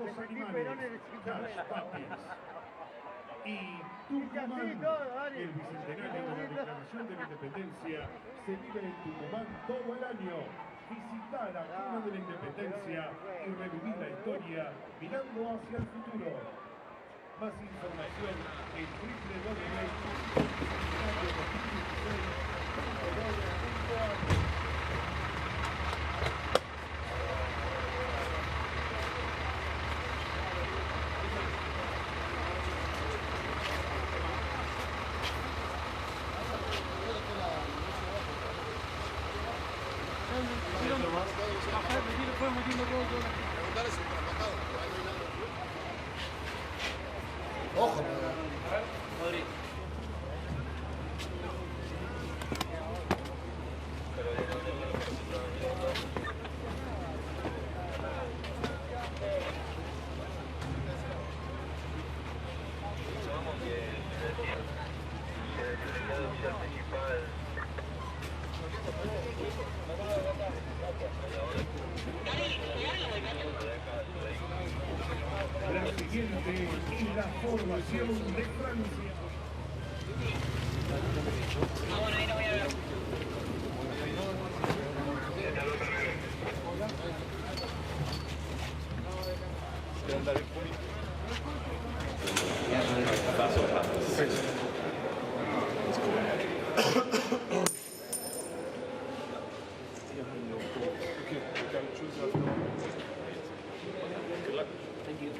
los animales, Cash Papis. Y Tucumán, el bicentenario de la Declaración de la Independencia se vive en Tucumán todo el año. Visita la cuna de la Independencia y revivir la historia mirando hacia el futuro. Más información en www.bicentenario2016.org.ar. Ojo, La siguiente es la formación de Francia.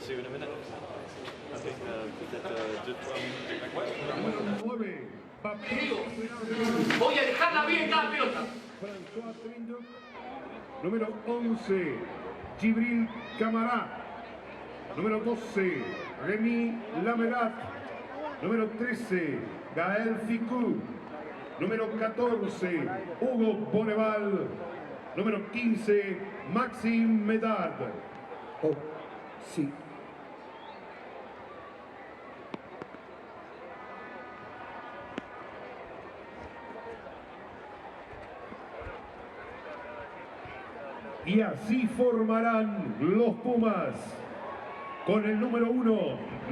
See you in a minute. I think peut-être 2-3 minutes. 9, Voy a dejarla bien cada pelota. François Trinduc. Número 11, Gibril Camará. Número 12, Rémi Lamerat. Número 13, Gaël Ficou. Número 14, Hugo Boneval. Número 15, Maxime Medard. oh, sí. Y así formarán los Pumas. Con el número 1,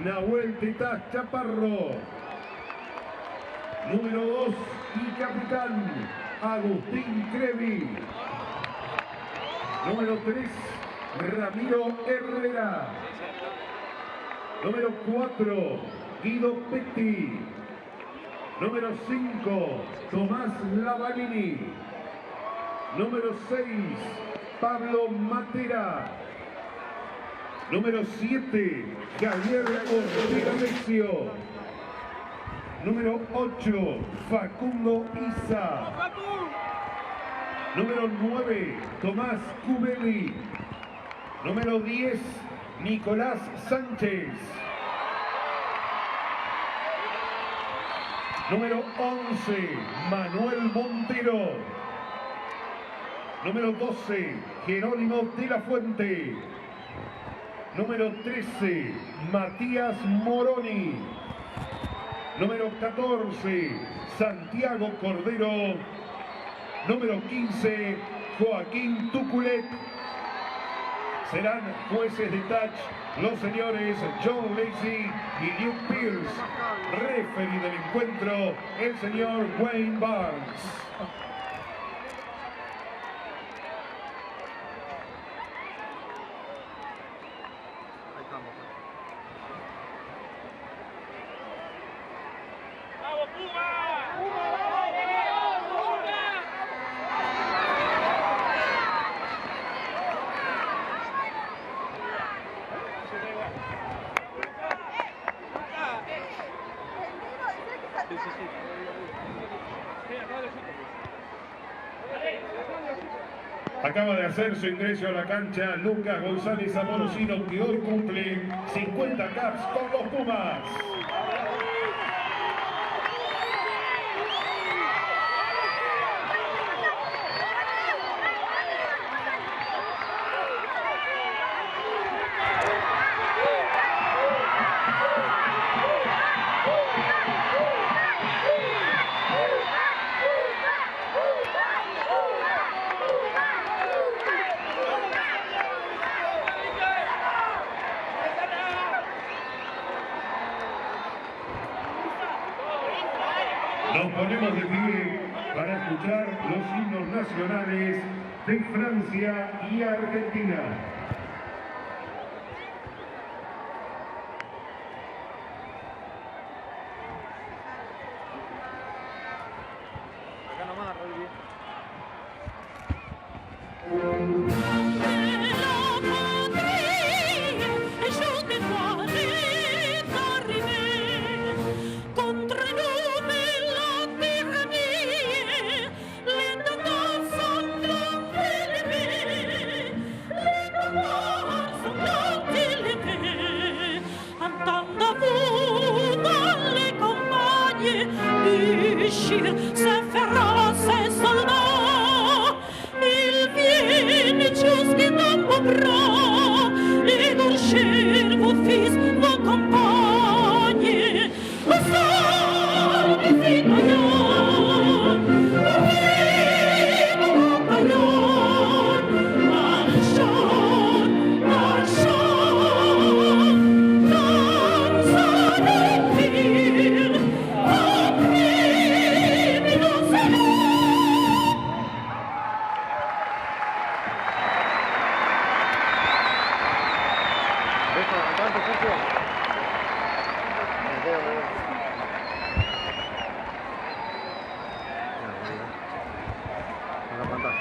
Nahuel Tetaz Chaparro. Número 2 y capitán, Agustín Crevi. Número 3, Ramiro Herrera. Número 4, Guido Petti. Número 5, Tomás Lavanini. Número 6, Pablo Matera. Número 7, Javier Ortega Lecio. Número 8, Facundo Isa. Número 9, Tomás Cubelli. Número 10, Nicolás Sánchez. Número 11, Manuel Montero. Número 12, Jerónimo de la Fuente. Número 13, Matías Moroni. Número 14, Santiago Cordero. Número 15, Joaquín Tuculet. Serán jueces de touch los señores John Lacey y Luke Pierce. Referee del encuentro, el señor Wayne Barnes. Acaba de hacer su ingreso a la cancha Lucas González Amorosino, que hoy cumple 50 caps con los Pumas. Nos ponemos de pie para escuchar los himnos nacionales de Francia y Argentina. C'est féroce et soldat, il vient jusqu'à nos bras, et chercher vos fils, vos compagnes, au sol des citoyens, vos parents, marchons, dans un empire.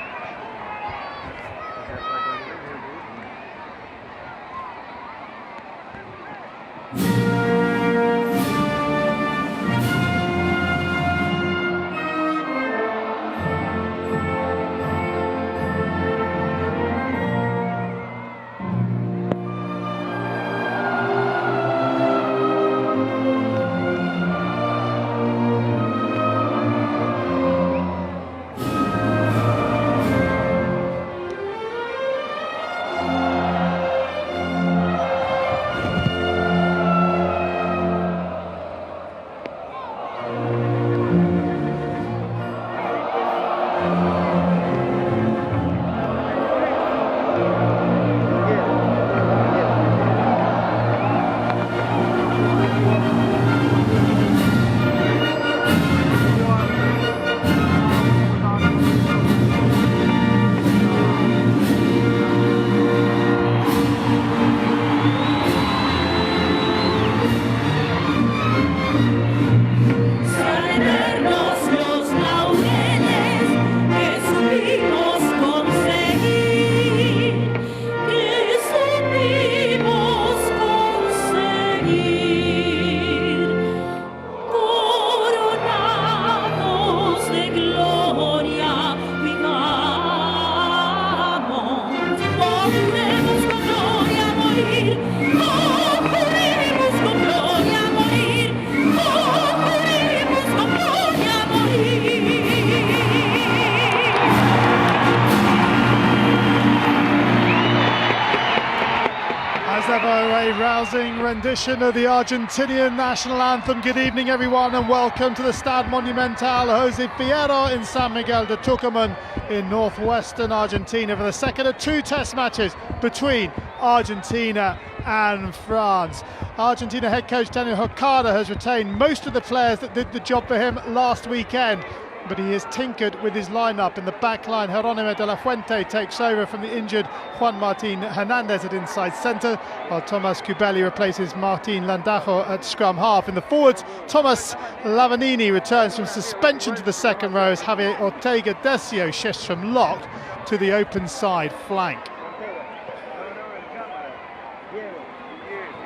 A rousing rendition of the Argentinian national anthem. Good evening everyone and welcome to the Stade Monumental Jose Fierro in San Miguel de Tucumán in northwestern Argentina for the second of two test matches between Argentina and France. Argentina head coach Daniel Hokada has retained most of the players that did the job for him last weekend, but he has tinkered with his lineup. In the back line, Jeronimo de la Fuente takes over from the injured Juan Martin Hernandez at inside centre, while Thomas Cubelli replaces Martin Landajo at scrum half. In the forwards, Thomas Lavanini returns from suspension to the second row as Javier Ortega Decio shifts from lock to the open side flank.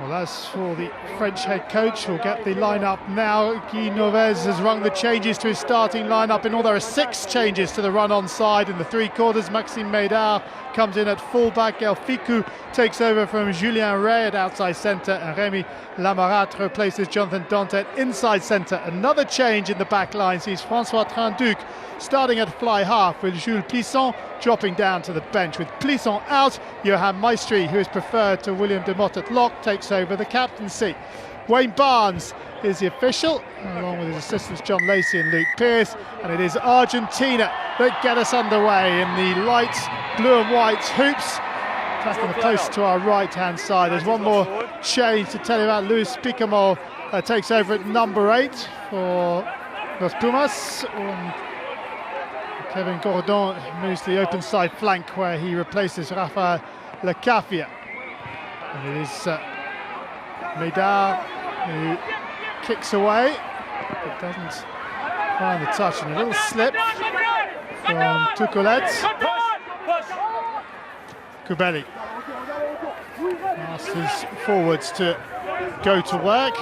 Well, as for the French head coach, who'll get the lineup now, Guy Novès has rung the changes to his starting lineup. In all, there are 6 changes to the run-on side. In the three quarters, Maxime Médard comes in at fullback. El Ficou takes over from Julien Ray at outside centre, and Rémi Lamorat replaces Jonathan Dante at inside centre. Another change in the back line sees François Trinduc starting at fly half, with Jules Plisson dropping down to the bench. With Plisson out, Johan Maestri, who is preferred to William de Mott at lock, takes over the captaincy. Wayne Barnes is the official, along with his assistants John Lacey and Luke Pearce, and it is Argentina that get us underway in the light blue and white hoops. Back on the post to our right hand side. There's one more change to tell you about. Luis Picamo takes over at number 8 for Los Pumas. Kevin Gordon moves to the open side flank where he replaces Rafael Lecafia. And it is Medard who kicks away, but doesn't find the touch, and a little slip from Tukulet. Kubeli asks his forwards to go to work.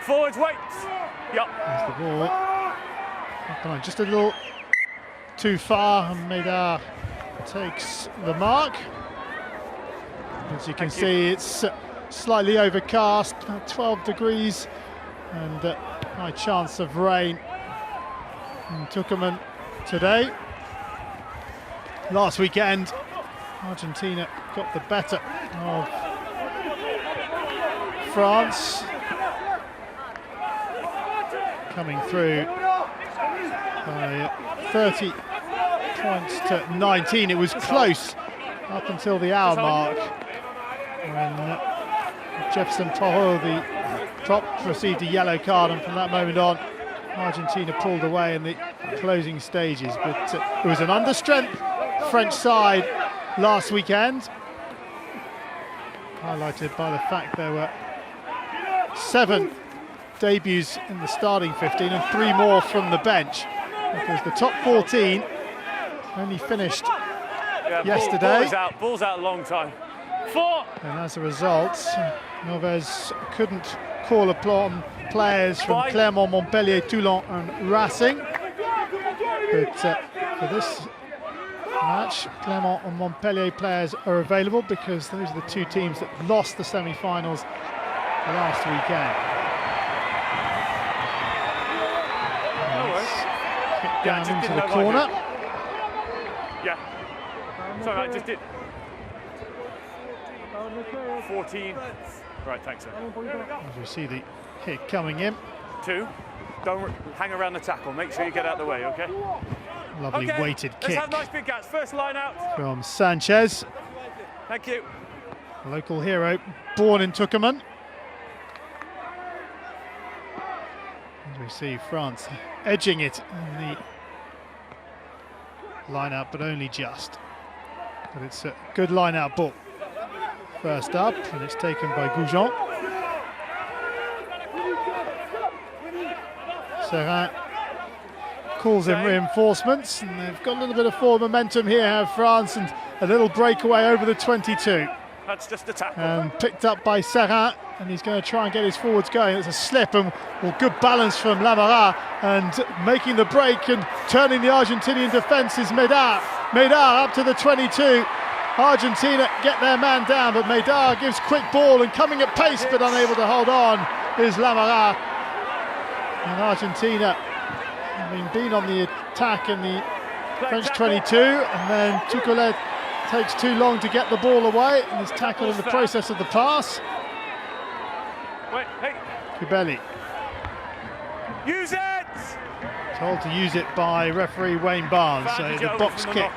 Forwards, wait. Yep. There's the ball. Come on, just a little too far, and Medard takes the mark. As you can see, it's slightly overcast, about 12 degrees, and high chance of rain in Tucumán today. Last weekend, Argentina got the better of France, coming through by 30 points to 19. It was close up until the hour mark when Jefferson Toro, the prop, received a yellow card, and from that moment on Argentina pulled away in the closing stages. But it was an understrength French side last weekend, highlighted by the fact there were 7 debuts in the starting 15 and 3 more from the bench, because the top 14 only finished yesterday. Ball's out a long time. 4. And as a result, Novez couldn't call upon players from Clermont, Montpellier, Toulon and Racing. But for this match, Clermont and Montpellier players are available, because those are the 2 teams that lost the semi-finals last weekend. Kicked down into the corner. Yeah. Sorry, I just did. 14. Right, thanks, sir. As we see the kick coming in. 2. Don't hang around the tackle. Make sure you get out of the way, okay? Lovely weighted Let's kick have nice big gaps. First line out. from Sanchez. Thank you. A local hero, born in Tucumán. As we see France edging it in the line-out, but only just. But it's a good line-out ball. First up, and it's taken by Goujon. Serrin calls in reinforcements, and they've got a little bit of forward momentum here, have France, and a little breakaway over the 22. That's just a tackle. And picked up by Serrin, and he's going to try and get his forwards going. It's a slip, and good balance from Lamara, and making the break and turning the Argentinian defence is Medard. Medard up to the 22. Argentina get their man down, but Medard gives quick ball, and coming at pace but unable to hold on is Lamara. And Argentina, having been on the attack in the French 22, and then Tukulet takes too long to get the ball away and is tackled in the process of the pass. Wait, hey. Kubeli Use it! told to use it by referee Wayne Barnes. So the box kick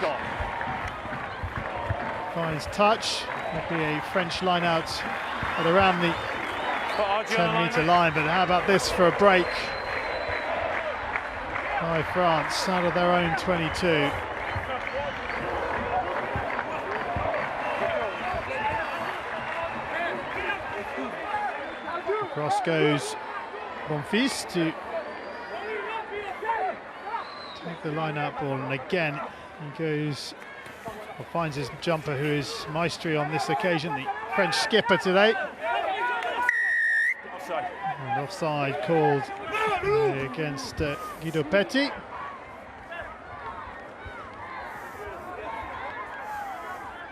finds touch. That'll be a French line out at around the 10-metre line, but how about this for a break by France out of their own 22. Across goes Bonfils to take the line-out ball, and again he goes, or finds his jumper, who is Maestri on this occasion, the French skipper today. Offside. And offside called against Guido Petti.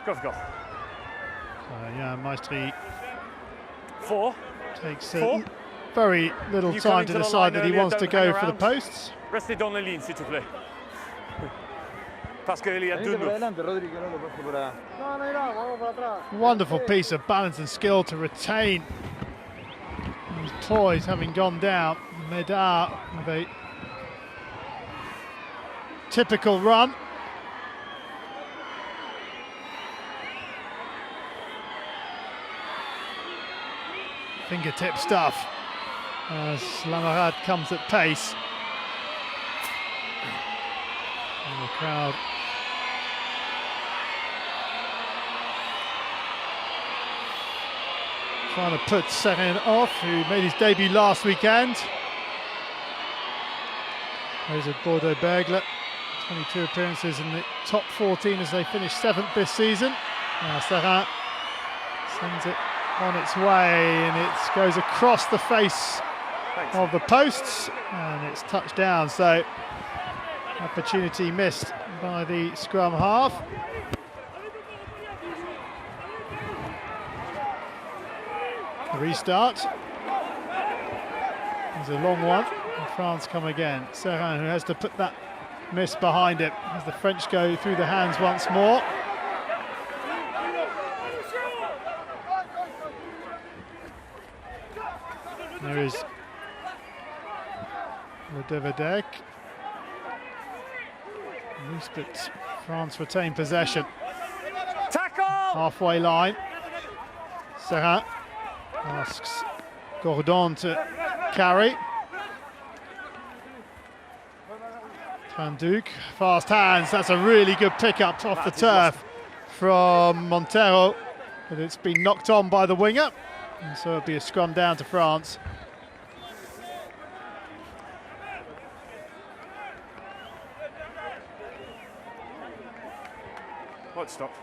Go. Yeah, Maestri 4. takes 4. very little You time come to into the decide line that he earlier, wants to don't go hang for the around. posts. Restez dans les lignes, s'il te plaît. Parce qu'il y a 2-9. Wonderful piece of balance and skill to retain those toys having gone down. Medard with a typical run. Fingertip stuff as Lamarade comes at pace. And the crowd trying to put Serin off, who made his debut last weekend. There's a Bordeaux-Bègles, 22 appearances in the top 14 as they finished 7th this season. Now Serin sends it on its way, and it goes across the face of the posts, and it's touched down. So opportunity missed by the scrum half. The restart is a long one, and France come again. Serin, who has to put that miss behind it as the French go through the hands once more. There is Le Devedec. Loose, but France retain possession. Tackle! Halfway line. Serin asks Gordon to carry. Van fast hands. That's a really good pickup off the turf from Montero, but it's been knocked on by the winger, and so it'll be a scrum down to France. What stopped?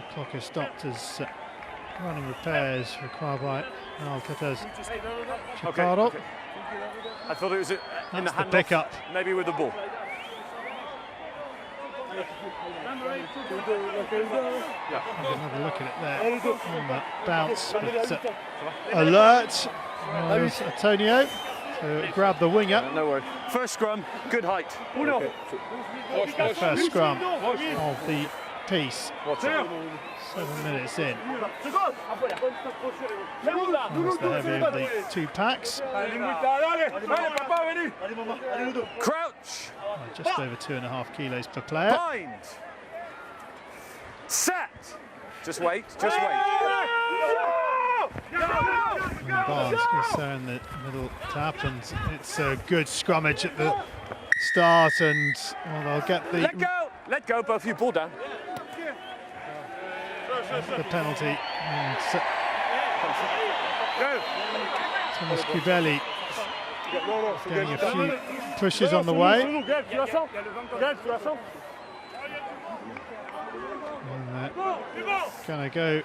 The clock is stopped as running repairs required by Alcatraz. Chicaro. Okay. I thought it was in That's the hand the pickup. maybe with the ball. Have another look at it there on the bounce, but alert was Antonio to grab the winger. No worries. First scrum, good height. The first scrum of the piece. 7 minutes in. That's the heavy of the two packs. Crouch. Just over 2.5 kilos per player. Bind. Set. Just wait. Just wait. And Barnes gives there in the middle tap, and it's a good scrummage at the start, and well, they'll get the Let go. Both of you. Ball down. the penalty. And Thomas Kubeli getting a few pushes on the way. And going to go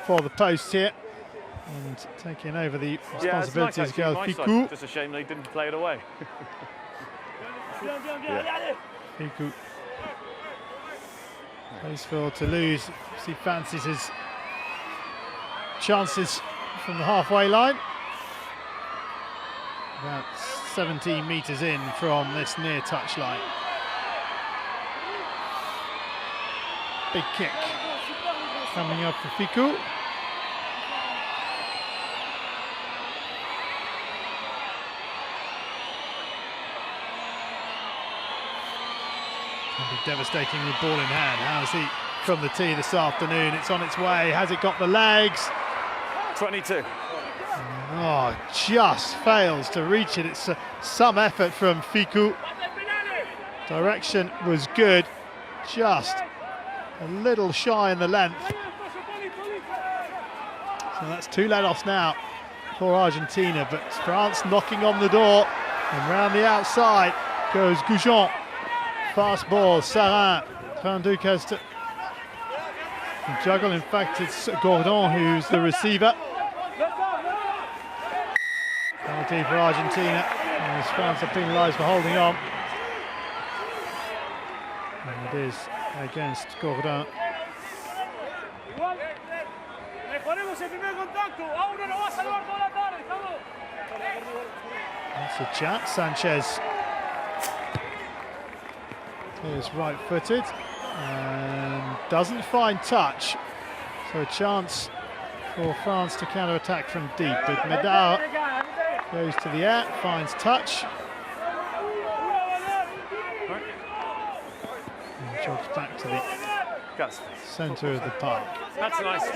for the post here, and taking over the responsibility is Gal Ficou. Just a shame they didn't play it away. Ficou plays for Toulouse. He fancies his chances from the halfway line. About 17 metres in from this near touch line. Big kick coming up for Ficou. Can be devastating with ball in hand. How's he from the tee this afternoon? It's on its way. Has it got the legs? 22. Oh, just fails to reach it. It's some effort from Ficou. Direction was good, just a little shy in the length. So that's 2 let-offs now for Argentina, but France knocking on the door, and round the outside goes Goujon. Fast ball, Serin. Van Dijk has to juggle. In fact, it's Gordon who's the receiver. Penalty for Argentina, as France are penalised for holding on. And it is against Gordon. That's a chat. Sanchez is right-footed and doesn't find touch. So a chance for France to counter-attack from deep. But Medard goes to the air, finds touch. And jogs back to the centre of the park. That's nice.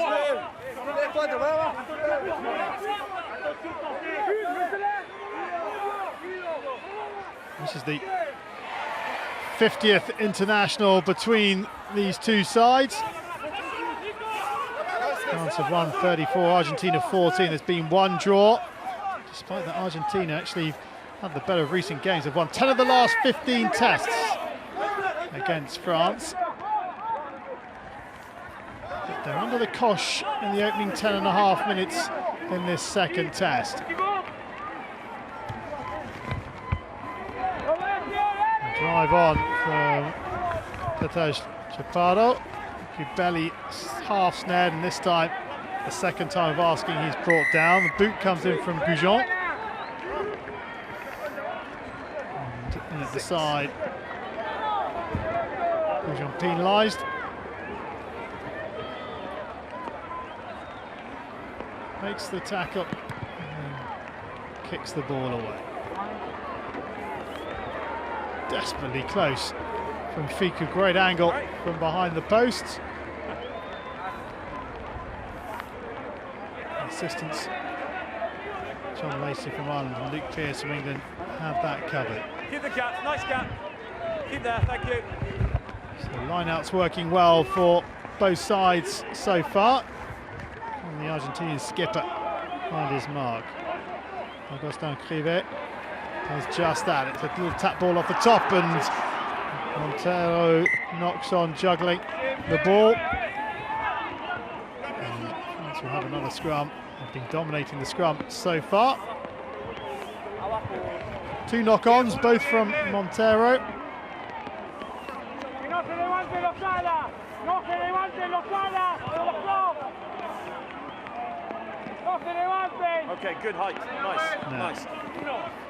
This is the 50th international between these two sides. France have won 34, Argentina 14. There's been one draw, despite that Argentina actually had the better of recent games. They've won 10 of the last 15 tests against France. But they're under the cosh in the opening 10.5 minutes in this second test. Drive on from Petaj Chaparro. Belly half snared, and this time, the second time of asking, he's brought down. The boot comes in from Goujon. And in at the side, Goujon penalised. Makes the tackle and kicks the ball away. Desperately close from Fiku, great angle from behind the posts. Assistants John Lacey from Ireland and Luke Pearce from England have that covered. Keep the gap, nice gap. Keep there, thank you. So line-out's working well for both sides so far. And the Argentinian skipper behind his mark. Augustin Crivet does just that. It's a little tap ball off the top, and Montero knocks on juggling the ball. And France will have another scrum. They've been dominating the scrum so far. Two knock-ons, both from Montero. Okay, good height, nice, nice.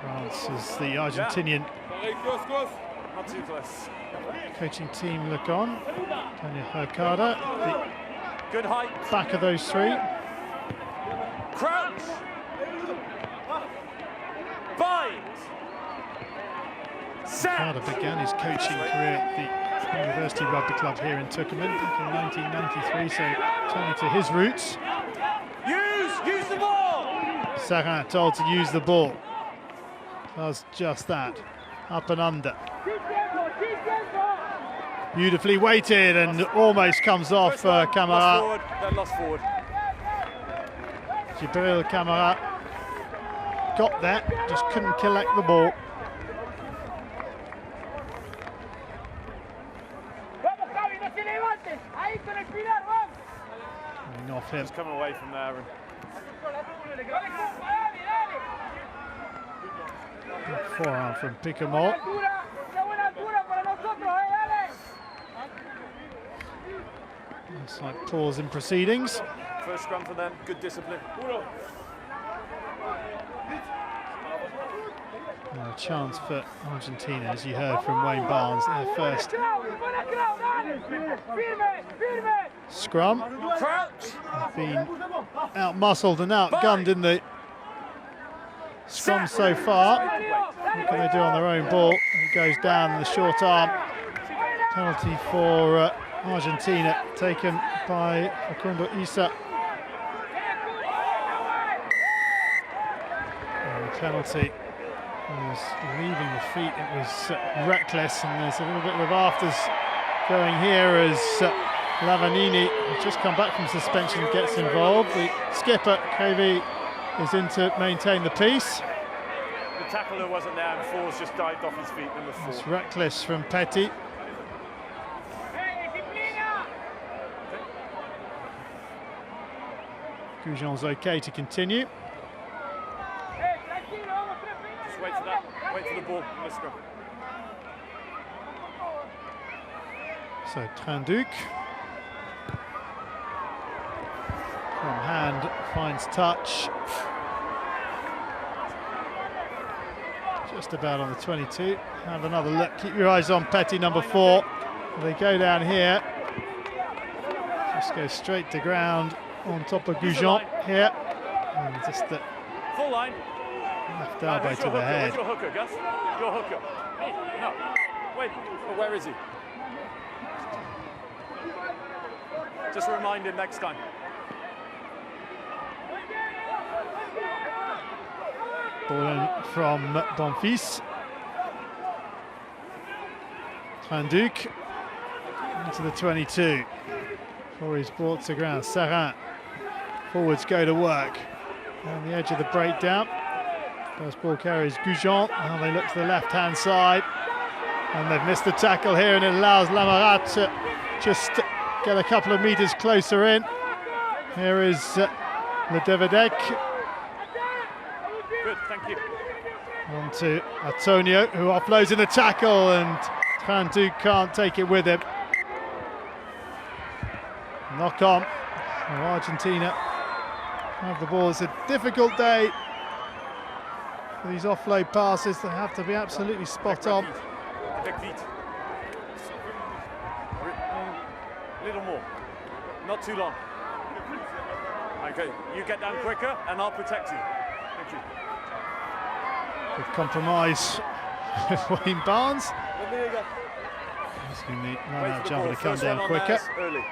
France is the Argentinian Not too close. coaching team look on. Tanya Hercada, the Good height. back of those three. Crouch. Bind. Set. Hercada began his coaching career at the University Rugby Club here in Turcomen back in 1993, so turning to his roots. Use the ball. Sarin told to use the ball. Does just that. Up and under. Beautifully weighted and almost comes off Camara. Forward, then lost forward. Jibril Camara got there, just couldn't collect the ball. And off him. Just coming away from there. And forearm from Picamol. Looks like pause in proceedings. first scrum for them, good discipline. A chance for Argentina, as you heard from Wayne Barnes, their first scrum. They've been out-muscled and out-gunned in the scrum so far. What can they do on their own ball? It goes down the short arm. Penalty for Argentina, taken by Facundo Issa. And the penalty was leaving the feet. It was reckless, and there's a little bit of afters going here as Lavanini, who's just come back from suspension, gets involved. The skipper, KV, is in to maintain the peace. The tackler wasn't there, and Fours just dived off his feet, number 4. It's reckless from Petty. Goujon's okay to continue. Just wait for that. Wait for the ball. Let's go. So Trinduc from hand finds touch. Just about on the 22. Have another look. Keep your eyes on Petty, number 4. They go down here. Just go straight to ground on top of Goujon here. And just the full line. Left elbow to the head. Where's your hooker, Gus? Your hooker. No. Wait. Oh, where is he? Just remind him next time. Ball in from Bonfils. Van Dijk into the 22. Before he's brought to ground. Sarin. Forwards go to work. On the edge of the breakdown. First ball carries Goujon. Now they look to the left-hand side. And they've missed the tackle here, and it allows Lamarat to just get a couple of metres closer in. Here is Ledevedek. Good, thank you. On to Antonio, who offloads in the tackle, and Van Dijk can't take it with him. Knock on. So Argentina have the ball. It's a difficult day for these offload passes. They have to be absolutely spot on. Little more, not too long. Okay, you get down quicker and I'll protect you. Thank you. Good compromise with Wayne Barnes. There you go. Asking the line-out jumper to come down quicker. Early.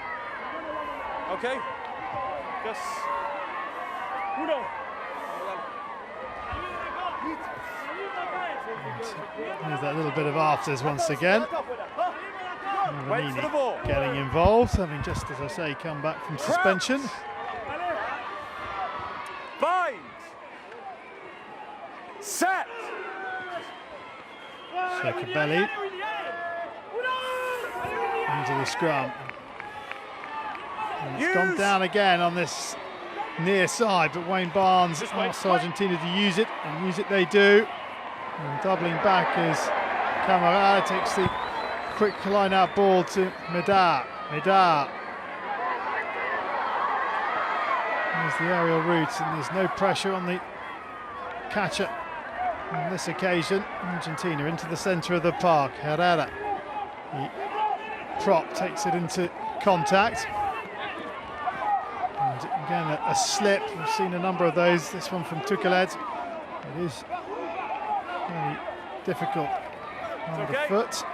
Okay, just uno. There's that little bit of afters once again. Wait for the ball. Getting involved, having just, as I say, come back from suspension. Bind. Set. Shakabelli into the scrum. And it's gone down again on this near side, but Wayne Barnes asks Argentina to use it, and use it they do. And doubling back is Camara, takes the quick line-out ball to Medar. There's the aerial route, and there's no pressure on the catcher on this occasion. Argentina into the centre of the park. Herrera, the prop, takes it into contact. And again, a slip. We've seen a number of those. This one from Tukelet. It is very difficult on the foot.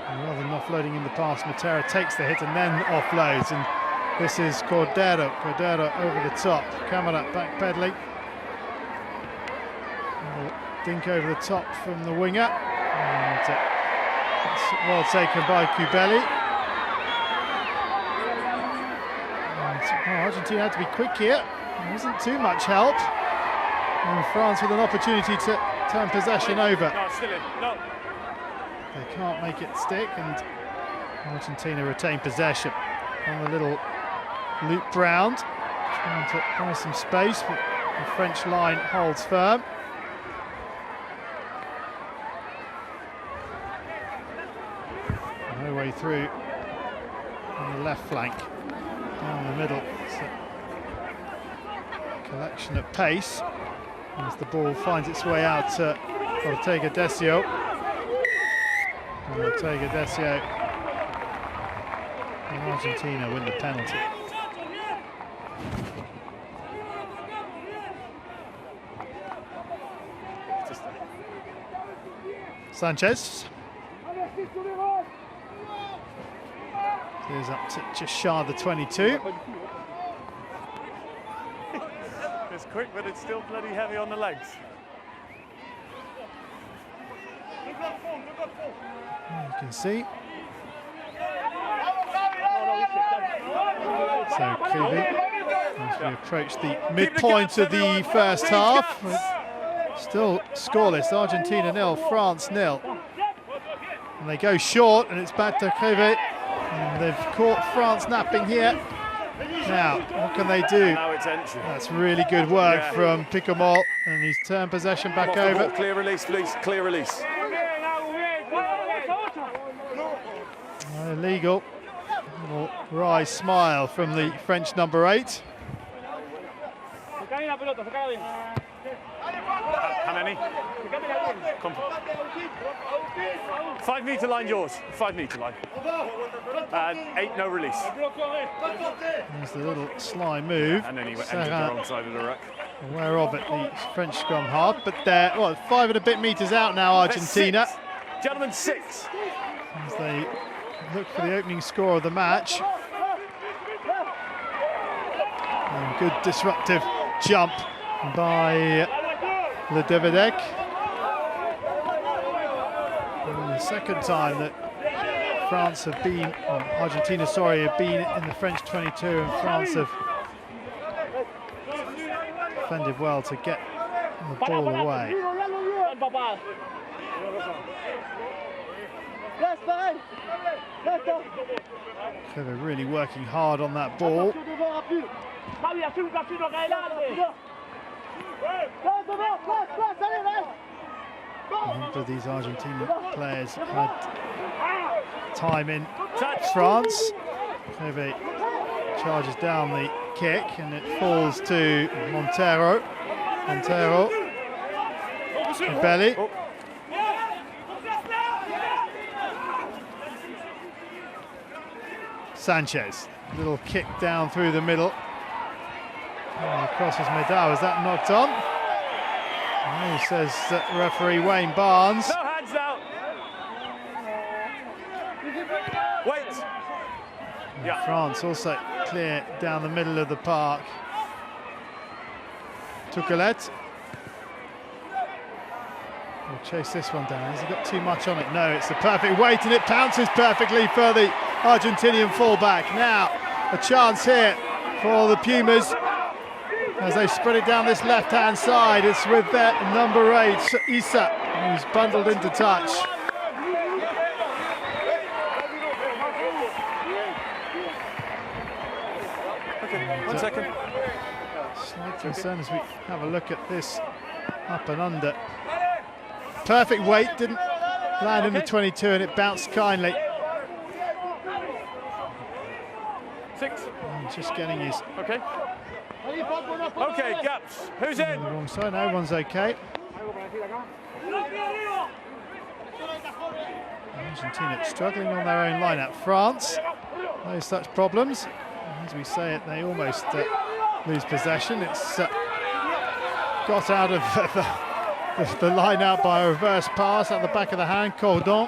And rather than offloading in the pass, Matera takes the hit and then offloads. And this is Cordero. Cordero over the top. Camara backpedaling. Dink over the top from the winger. And it's well taken by Kubeli. And, Argentina had to be quick here. There wasn't too much help. And France with an opportunity to turn possession over. No, still in. No. They can't make it stick, and Argentina retain possession on the little loop round, trying to buy some space, but the French line holds firm. No way through on the left flank, down the middle. It's a collection at pace as the ball finds its way out to Ortega Decio. And Ortega Decio and Argentina win the penalty. Sanchez is up to just shy of the 22. It's quick, but it's still bloody heavy on the legs. You can see. So Kubi, as we approach the midpoint of the first half, still scoreless. Argentina 0, France 0. And they go short, and it's back to Kubi. And they've caught France napping here. Now, what can they do? Now it's entry. That's really good work from Picamol, and he's turned possession back over. Clear release, please. Clear release. Illegal. A little wry smile from the French number 8. How many? 5 metre line, yours. 5 metre line. 8, no release. There's the little sly move. And then he entered the wrong side of the rack. Aware of it, the French scrum half, but they're 5 and a bit metres out now, Argentina. Gentlemen, 6. As they look for the opening score of the match. And good disruptive jump by Ledevedek. The second time that France have been, or Argentina, sorry, have been in the French 22, and France have defended well to get the ball away. So they're really working hard on that ball. After these Argentinian players had time in France, Kobe charges down the kick and it falls to Montero. Belly. Sanchez, little kick down through the middle. Oh, crosses Medal. Is that knocked on? Oh, says referee Wayne Barnes. No hands out. Wait. Yeah. France also clear down the middle of the park. Tukelet. We'll chase this one down. Has he got too much on it? No, it's the perfect weight and it pounces perfectly for the Argentinian fullback. Now, a chance here for the Pumas as they spread it down this left-hand side. It's with their number 8, Issa, who's bundled into touch. Okay, 1 second. Slight concern as we have a look at this up and under. Perfect weight, didn't land in the 22 and it bounced kindly. 6. And just getting his... Okay. Okay, gaps. Who's in? On the wrong side, no one's okay. Argentina struggling on their own line at France. No such problems. As we say it, they almost lose possession. It's got out of the line out by a reverse pass at the back of the hand, Cordon.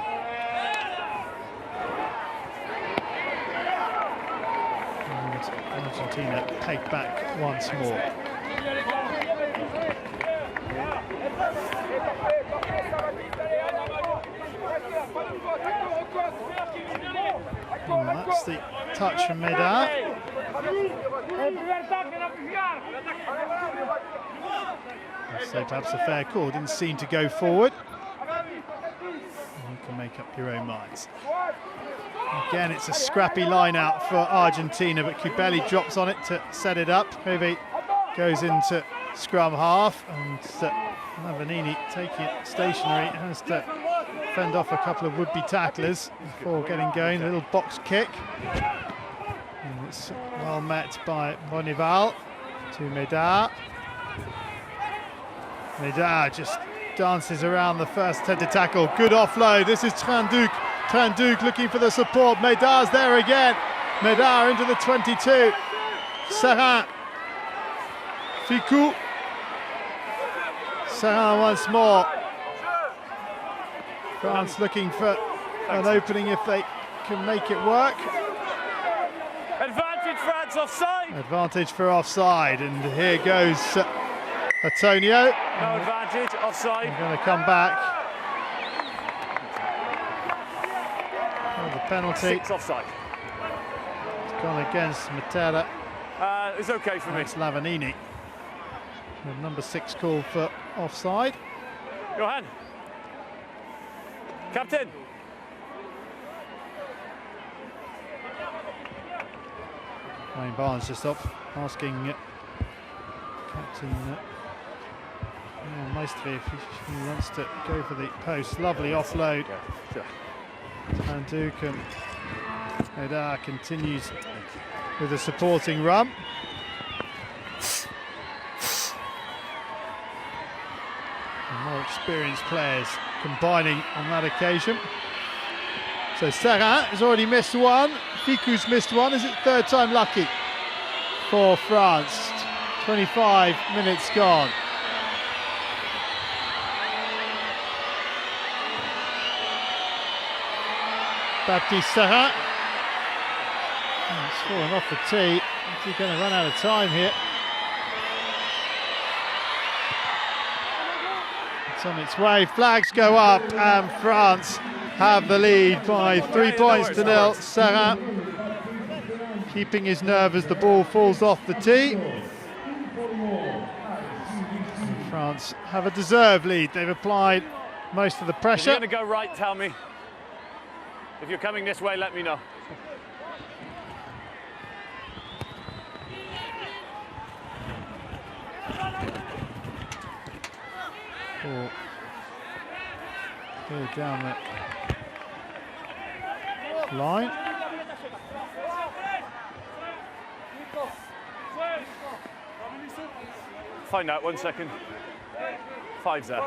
And Argentina take back once more. And that's the touch from Medal. So perhaps a fair call, didn't seem to go forward. You can make up your own minds. Again, it's a scrappy line out for Argentina, but Kubeli drops on it to set it up. Kobe goes into scrum half, and Lavanini, taking it stationary, has to fend off a couple of would-be tacklers before getting going. A little box kick. And it's well met by Bonival to Medal. Medal just dances around the first head to tackle. Good offload. This is Trinduc. Trinduc looking for the support. Medal's there again. Medal into the 22. Serin. Ficou. Serin once more. France looking for an opening if they can make it work. Advantage France offside. Advantage for offside, and here goes Antonio. No advantage, offside. They're going to come back. Oh, the penalty. 6 offside. It's gone against Matera. It's okay for me. It's Lavanini. The number 6 called for offside. Johan. Captain. Wayne Barnes just up asking Captain Maestri if he wants to go for the post. Lovely offload. And Duke and Medal continues with a supporting run. And more experienced players combining on that occasion. So Serin has already missed one. Ficou's missed one. Is it third time lucky for France? 25 minutes gone. Baptiste Serin. It's fallen off the tee. He's going to run out of time here. It's on its way. Flags go up, and France have the lead by 3 points to nil. Serra keeping his nerve as the ball falls off the tee. France have a deserved lead. They've applied most of the pressure. If you're going to go right, tell me. If you're coming this way, let me know. Ball go down that line. Find out, 1 second. 5's there.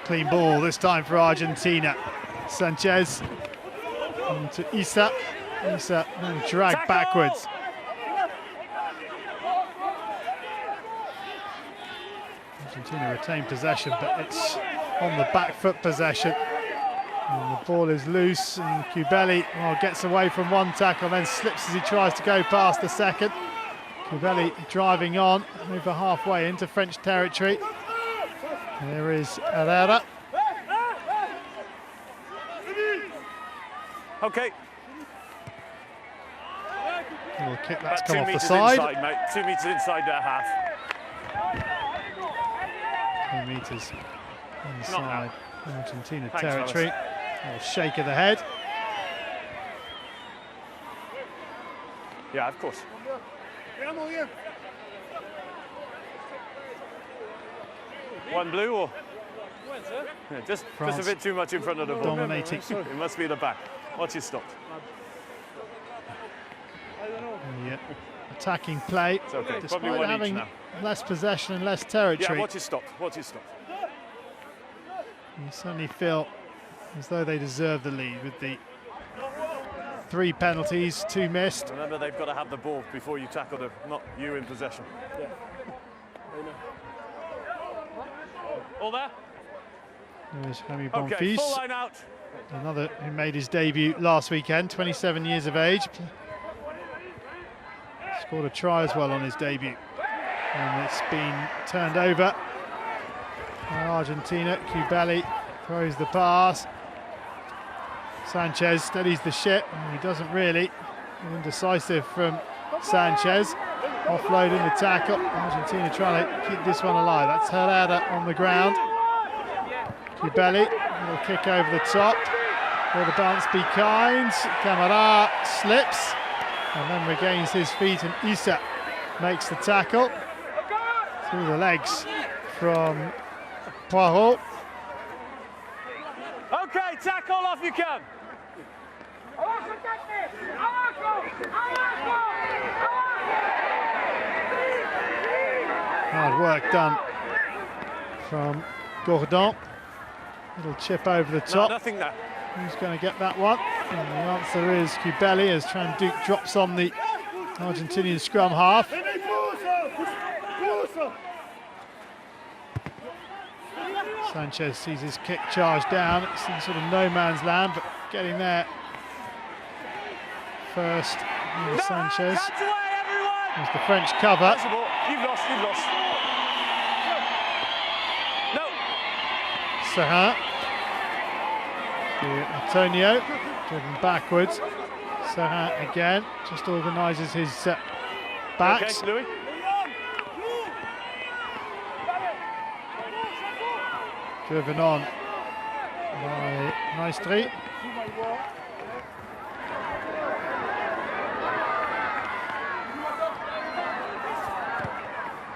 Clean ball this time for Argentina. Sanchez into Issa. Issa then dragged backwards. Argentina retain possession, but it's on the back foot possession. And the ball is loose, and Kubeli gets away from one tackle, then slips as he tries to go past the second. Kubeli driving on over halfway into French territory. There is Herrera. Okay. Little kick that's About come 2 off the metres side. inside, mate. 2 metres inside their half. 2 metres inside Argentina Thanks, territory. A little shake of the head. Yeah, of course. One blue or? Yeah, just a bit too much in front of the ball. Dominating. It must be the back. Watch it stop. Yeah. Attacking play, It's okay. Probably despite one each having now. less possession and less Yeah, territory. watch it stop. Watch it stop. You certainly feel as though they deserve the lead with the 3 penalties, 2 missed. Remember, they've got to have the ball before you tackle them, not you in possession. Yeah. All there? There's Remy Okay, full Bonfils, line out. another who made his debut last weekend, 27 years of age. Scored a try as well on his debut. And it's been turned over by Argentina. Kubeli throws the pass. Sanchez steadies the ship. He doesn't really. Indecisive from Sanchez. Offloading the tackle. Argentina trying to keep this one alive. That's Herrera on the ground. Kubeli, little kick over the top. Will the bounce be kind? Camara slips and then regains his feet, and Issa makes the tackle through the legs from Poirot. Okay, tackle off you can. Hard work done from Gordon. Little chip over the top. No, nothing there. Who's going to get that one? And the answer is Kubeli, as Tran Duke drops on the Argentinian scrum half. Sanchez sees his kick charge down. It's in sort of no man's land, but getting there first. Sanchez. Catch away, everyone! There's the French cover. You've lost, you've lost. No. Serra. Antonio, driven backwards. Serra again, just organises his backs. Okay, Louis. Driven on by Maestri.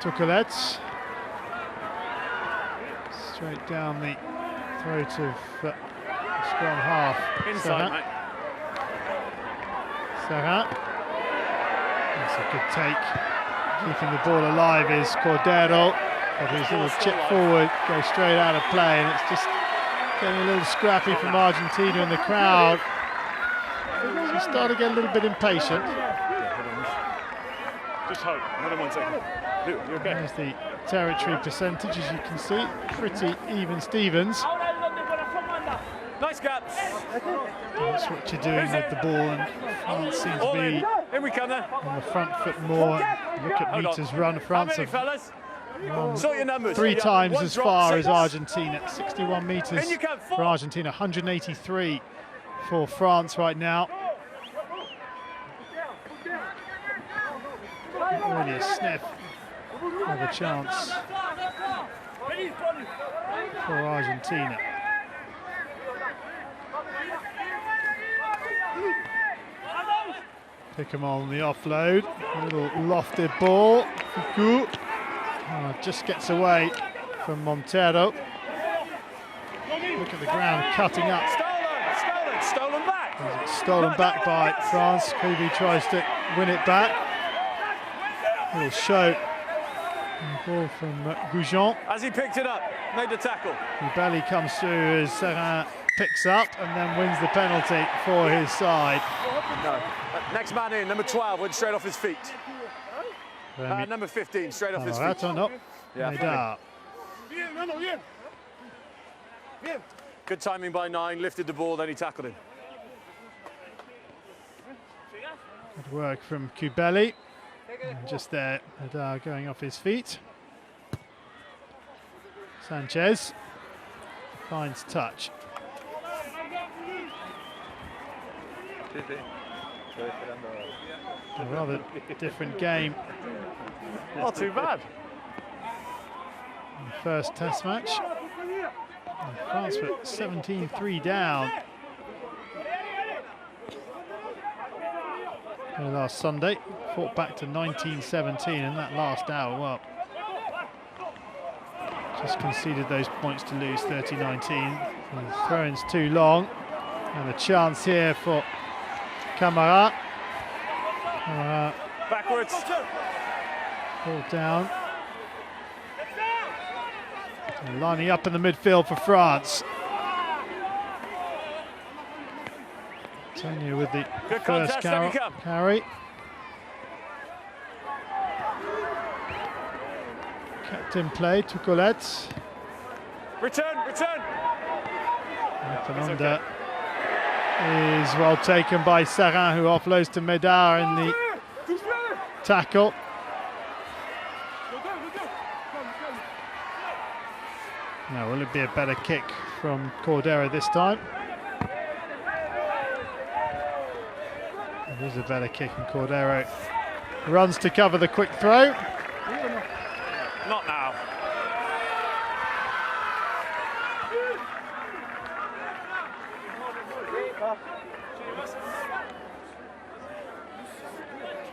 Tukulets. Straight down the throat of scrum half. Inside, mate. Serra. That's a good take. Keeping the ball alive is Cordero. But his little chip forward goes straight out of play, and it's just getting a little scrappy from Argentina in the crowd. She's starting to get a little bit impatient. Just hold. Hold on 1 second. You okay? There's the territory percentage, as you can see. Pretty even Stevens. Nice gaps. That's what you're doing with the ball, and France seem to All in. be In we come then. on the front foot more. Look at Hold on. meters run. How France many, have fellas? run Sort your numbers. 3 Yeah, times one as drop, far 6. as Argentina. 61 meters In you come, 4. for Argentina, 183 for France right now. Really a sniff of a chance for Argentina. Pick him on the offload. A little lofted ball. Ficou just gets away from Montero. Look at the ground cutting up. Stolen back. Stolen back by France. Kobe tries to win it back. Little show. Ball from Goujon. As he picked it up, made the tackle. Koulibaly comes through as Serrin picks up and then wins the penalty for his side. No. Next man in, number 12, went straight off his feet. Number 15, straight off his feet. No. Yeah. Médard. Good timing by 9, lifted the ball, then he tackled him. Good work from Koulibaly. And just there, Médard going off his feet. Sanchez finds touch. A rather different game. Not too bad. In the first test match. And France were 17-3 down. Last Sunday, fought back to 1917 in that last hour. Well, just conceded those points to lose 30-19. Throw-in's too long, and a chance here for Camara. Backwards. Ball down. And lining up in the midfield for France. Antonio with the Good first contest, let me come. carry. Captain play to Colette. Return. Fernanda is well taken by Serrin, who offloads to Médard in the tackle. Now, will it be a better kick from Cordero this time? It is a better kick, and Cordero runs to cover the quick throw. Not now.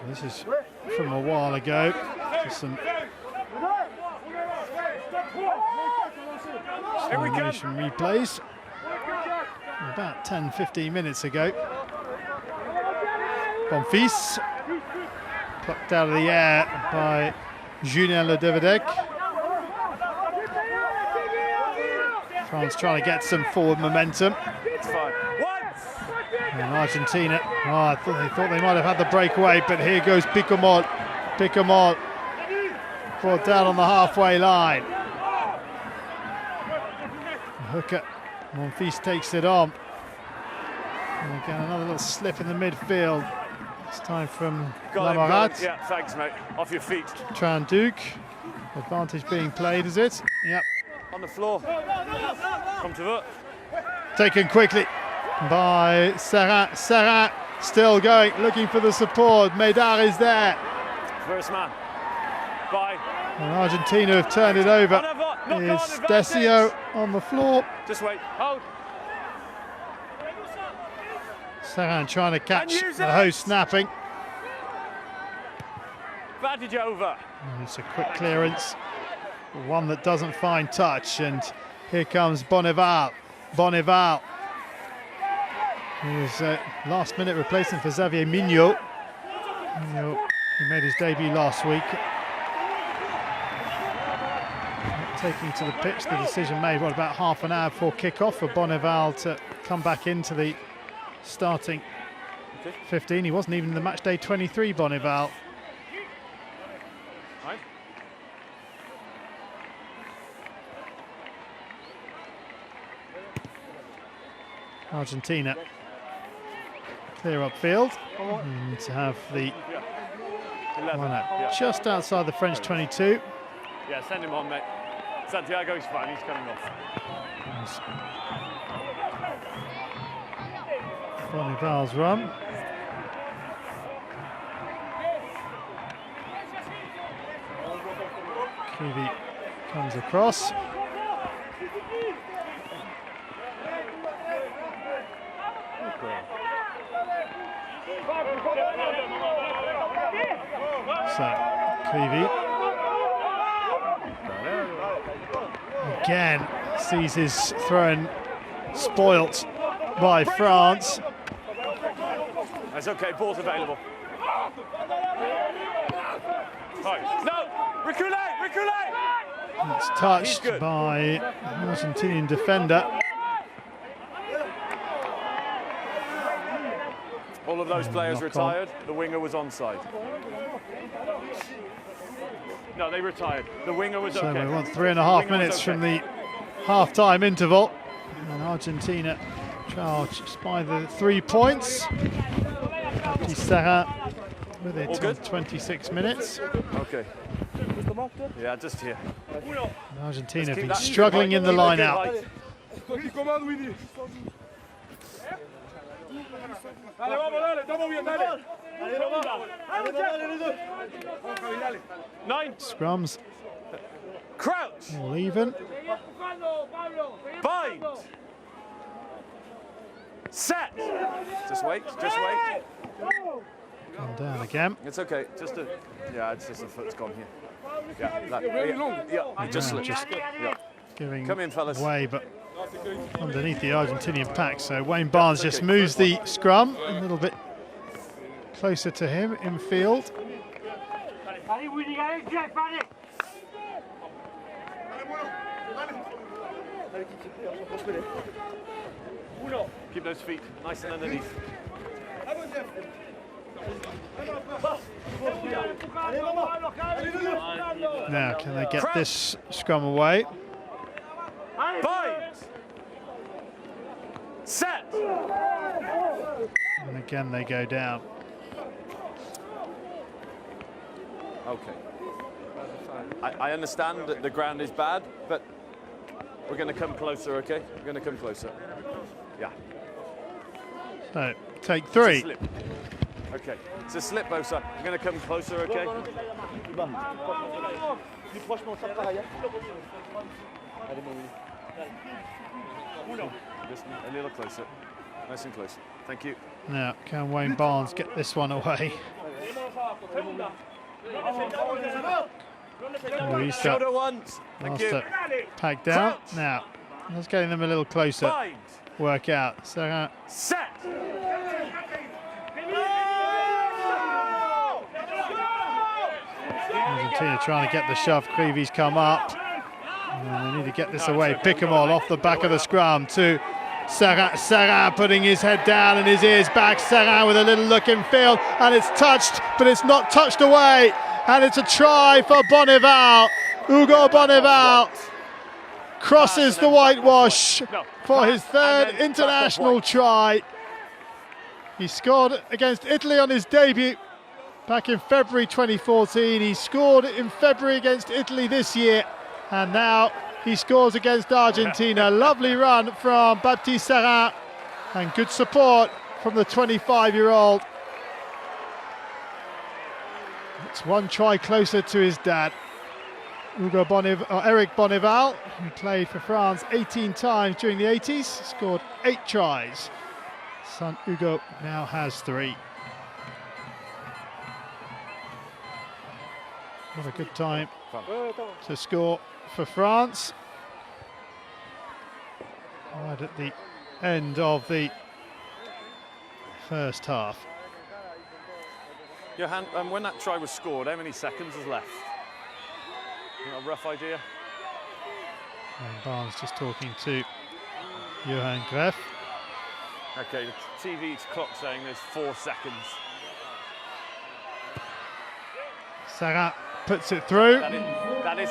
This is from a while ago. Just some animation replays. About 10-15 minutes ago. Bonfils plucked out of the air by Julien Ledevedec. France trying to get some forward momentum. It's fine. And Argentina, I thought they might have had the breakaway, but here goes Picamol. Picamol brought down on the halfway line. Hooker, Monfils takes it on. And again, another little slip in the midfield. This time from Lamarat. Yeah, thanks, mate. Off your feet. Tranduc. Advantage being played, is it? Yep. On the floor. Come to it. Taken quickly by Serrin. Serrin still going, looking for the support. Médard is there. First man. Bye. And Argentina have turned it over. Is Decio on the floor. Just wait. Hold. Serrin trying to catch the host snapping. Advantage over. And it's a quick clearance. One that doesn't find touch. And here comes Bonneval. Bonneval. He was last minute replacement for Xavier Mignot. He made his debut last week. Taking to the pitch, the decision made about half an hour before kick-off for Bonneval to come back into the starting 15. He wasn't even in the match day 23, Bonneval. Right. Argentina clear upfield and to have the 11. line up Yeah. just outside the French 22. Yeah, send him on, mate. Santiago's fine, he's coming off. Bonival's run. Kiwi comes across. So, Kiwi again sees his throw-in spoilt by France. That's okay, ball's available. Right. No! Reculate! Reculate! It's touched by an Argentinian defender. All of those players knock retired. The winger was onside. No, they retired. The winger was So okay. we want 3.5 minutes from the half-time interval. And Argentina charged by the 3 points. Sarah with it in 26 minutes. Okay. Yeah, just here. And Argentina have Keep been that struggling in the keep line that out. height. Nine. Scrums Crouch. all even. Bind. Set. Just wait. Just wait. Gone down again. It's okay. Just a. Yeah, it's just a foot's gone here. Yeah. Yeah. Just slip. Yeah. Giving Come in, fellas. way, but underneath the Argentinian pack. So Wayne Barnes just moves the scrum a little bit closer to him in field. Keep those feet nice and underneath. Now, can they get this scrum away? Bind. Set. And again, they go down. Okay. I understand that the ground is bad, but we're going to come closer, okay? We're going to come closer. Yeah. So, take It's a 3. slip. Okay. It's a slip, Bosa. I'm going to come closer, okay? Just a little closer. Nice and close. Thank you. Now, can Wayne Barnes get this one away? Luisa Shoulder once. Thank wants you. to pack down. Now, let's getting them a little closer. Bind. Work out. So, Set. Argentina trying to get the shove. Creevy's come up. And they need to get this away. Pick them all off the back of the scrum to Sarra putting his head down and his ears back. Sarra with a little look in field, and it's touched, but it's not touched away. And it's a try for Bonival. Hugo Bonival crosses the whitewash for his third international try. He scored against Italy on his debut back in February 2014. He scored in February against Italy this year, and now he scores against Argentina. Lovely run from Baptiste Sarra and good support from the 25-year-old. It's one try closer to his dad. Eric Bonival, who played for France 18 times during the 80s, scored 8 tries. Son Hugo now has 3. What a good time to score for France. Right at the end of the first half. Johan, when that try was scored, how many seconds is left? You got a rough idea? And Barnes just talking to Johan Greff. Okay, the TV's clock saying there's 4 seconds. Sarra puts it through. That is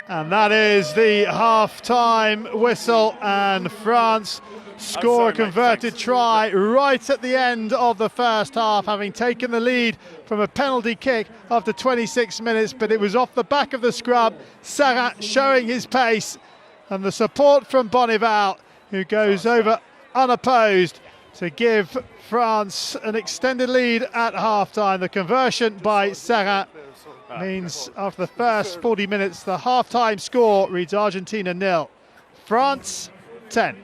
And that is the half-time whistle, and France score a converted try right at the end of the first half, having taken the lead from a penalty kick after 26 minutes, but it was off the back of the scrum. Sarin showing his pace, and the support from Bonneval, who goes over unopposed to give France an extended lead at half-time. The conversion by Sarin means after the first 40 minutes, the half-time score reads Argentina 0, France 10.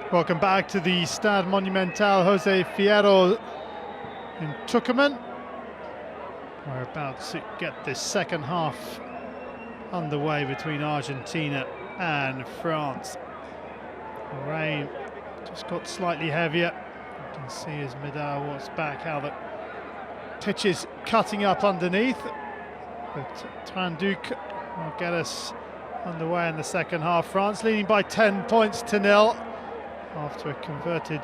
Welcome back to the Stade Monumental Jose Fierro in Tucumán. We're about to get this second half underway between Argentina and France. The rain just got slightly heavier. You can see as Medard walks back how the pitch is cutting up underneath. But Trinduc will get us underway in the second half. France leading by 10 points to 0. After a converted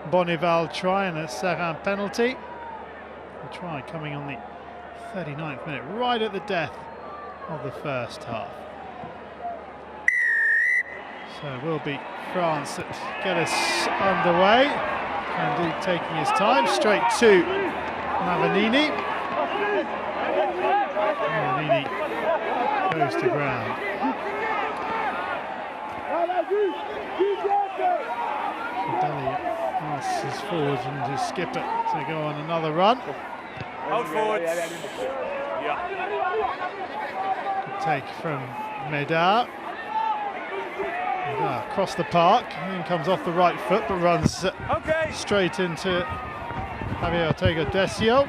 Bonneval try and a Sarin penalty. A try coming on the 39th minute, right at the death of the first half. So it will be France that get us underway. Trinduc taking his time, straight to Mavanini. Mavanini goes to ground. Belly passes forward and to skip it to go on another run. Out forwards. Yeah. Good take from Medard. Medard across the park, and comes off the right foot but runs straight into Javier Ortega-Decio.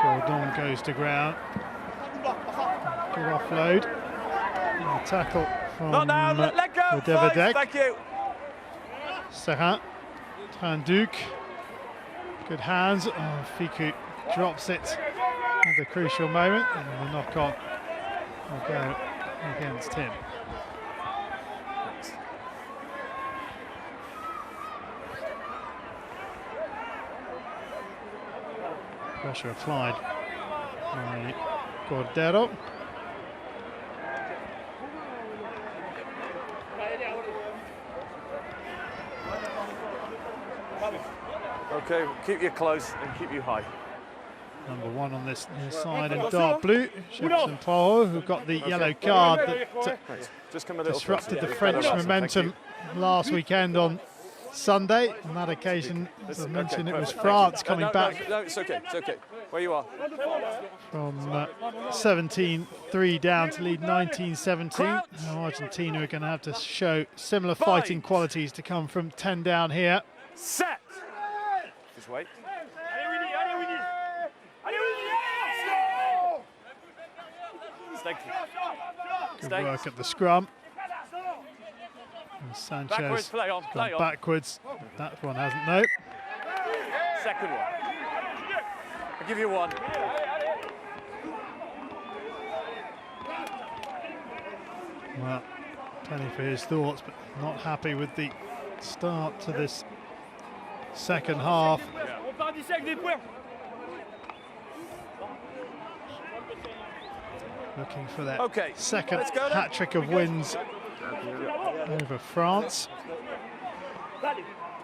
Gordon goes to ground. Good offload. And a tackle from the Devedek. Thank you. Sarin, Trinduc, good hands. Oh, Ficou drops it at the crucial moment, and the knock-on will go against him. Pressure applied by Cordero. Okay, keep you close and keep you high. Number 1 on this near side in dark blue, Jefferson Poirot, who got the yellow card that Just come a little disrupted the closer. French momentum last weekend on Sunday. On that occasion, as I mentioned, it was France coming back. No, it's okay, it's okay. Where you are. From 17-3 down to lead 19-17. Now Argentina are going to have to show similar fighting qualities to come from 10 down here. Set. Just wait. Thank you. Good work at the scrum. And Sanchez Backwards, play on, play on. backwards. That one hasn't, no. Second one. I'll give you one. Well, penny for his thoughts, but not happy with the start to this second half. Looking for that second hat-trick of wins over France.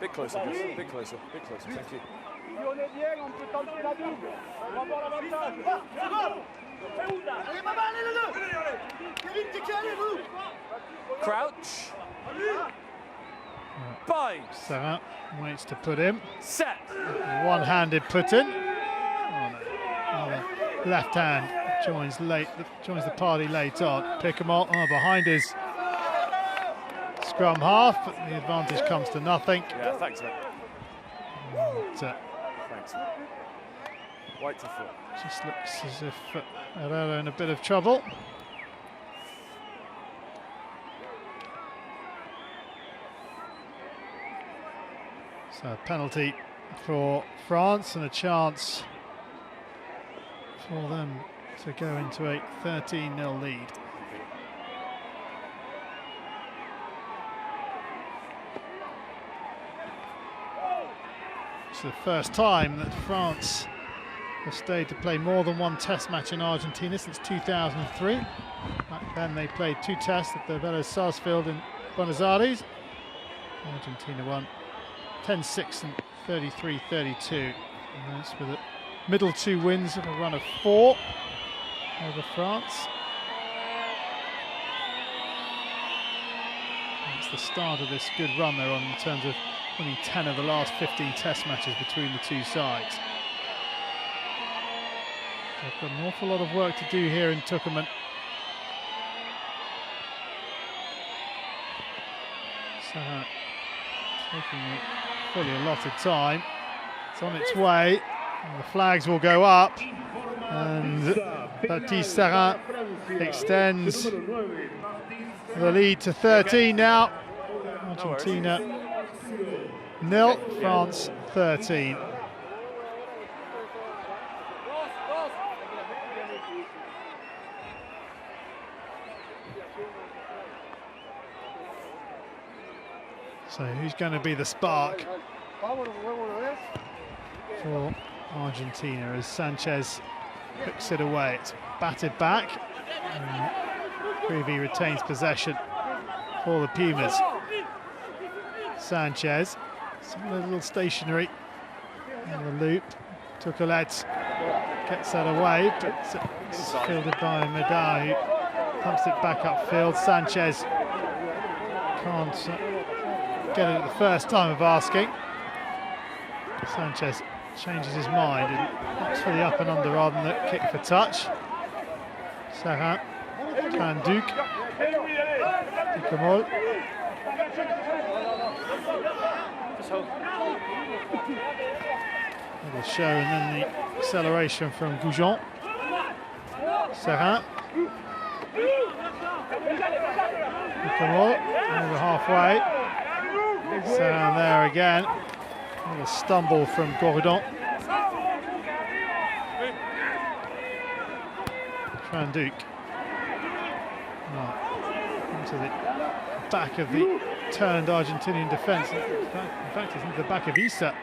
Bit closer, please. Bit closer. Bit closer. Thank you. Crouch. Bind. Serin waits to put in. Set. One-handed put in. Oh, no. Left hand joins the party late on. Pick him up. Oh, behind his scrum half, but the advantage comes to nothing. Yeah, thanks, mate. Thanks. White to foot. Just looks as if Herrera in a bit of trouble. So a penalty for France and a chance for them to go into a 13-0 lead. It's the first time that France have stayed to play more than one test match in Argentina since 2003. Back then they played 2 tests at the Vélez Sarsfield in Buenos Aires. Argentina won 10-6 and 33-32. And that's with the middle 2 wins of a run of 4 over France. It's the start of this good run they're on in terms of winning 10 of the last 15 test matches between the 2 sides. They've got an awful lot of work to do here in Tucumán. So taking the fully allotted time. It's on its way, and the flags will go up, and Baptiste Serin extends the lead to 13 now. Argentina 0, France 13. So who's going to be the spark for Argentina as Sanchez picks it away? It's batted back. Creevy retains possession for the Pumas. Sanchez, a little stationary in the loop. Tuculet gets that away, but it's fielded by Medard, who pumps it back upfield. Sanchez can't get it at the first time of asking. Sanchez changes his mind and opts for the up and under rather than the kick for touch. Serin, Van Duke, Dicamol. Little show and then the acceleration from Goujon. Serin. Dicamol over halfway. Serin there again. A little stumble from Gordon. Van Duke. Into the back of the turned Argentinian defence. In fact, it's into the back of Issa,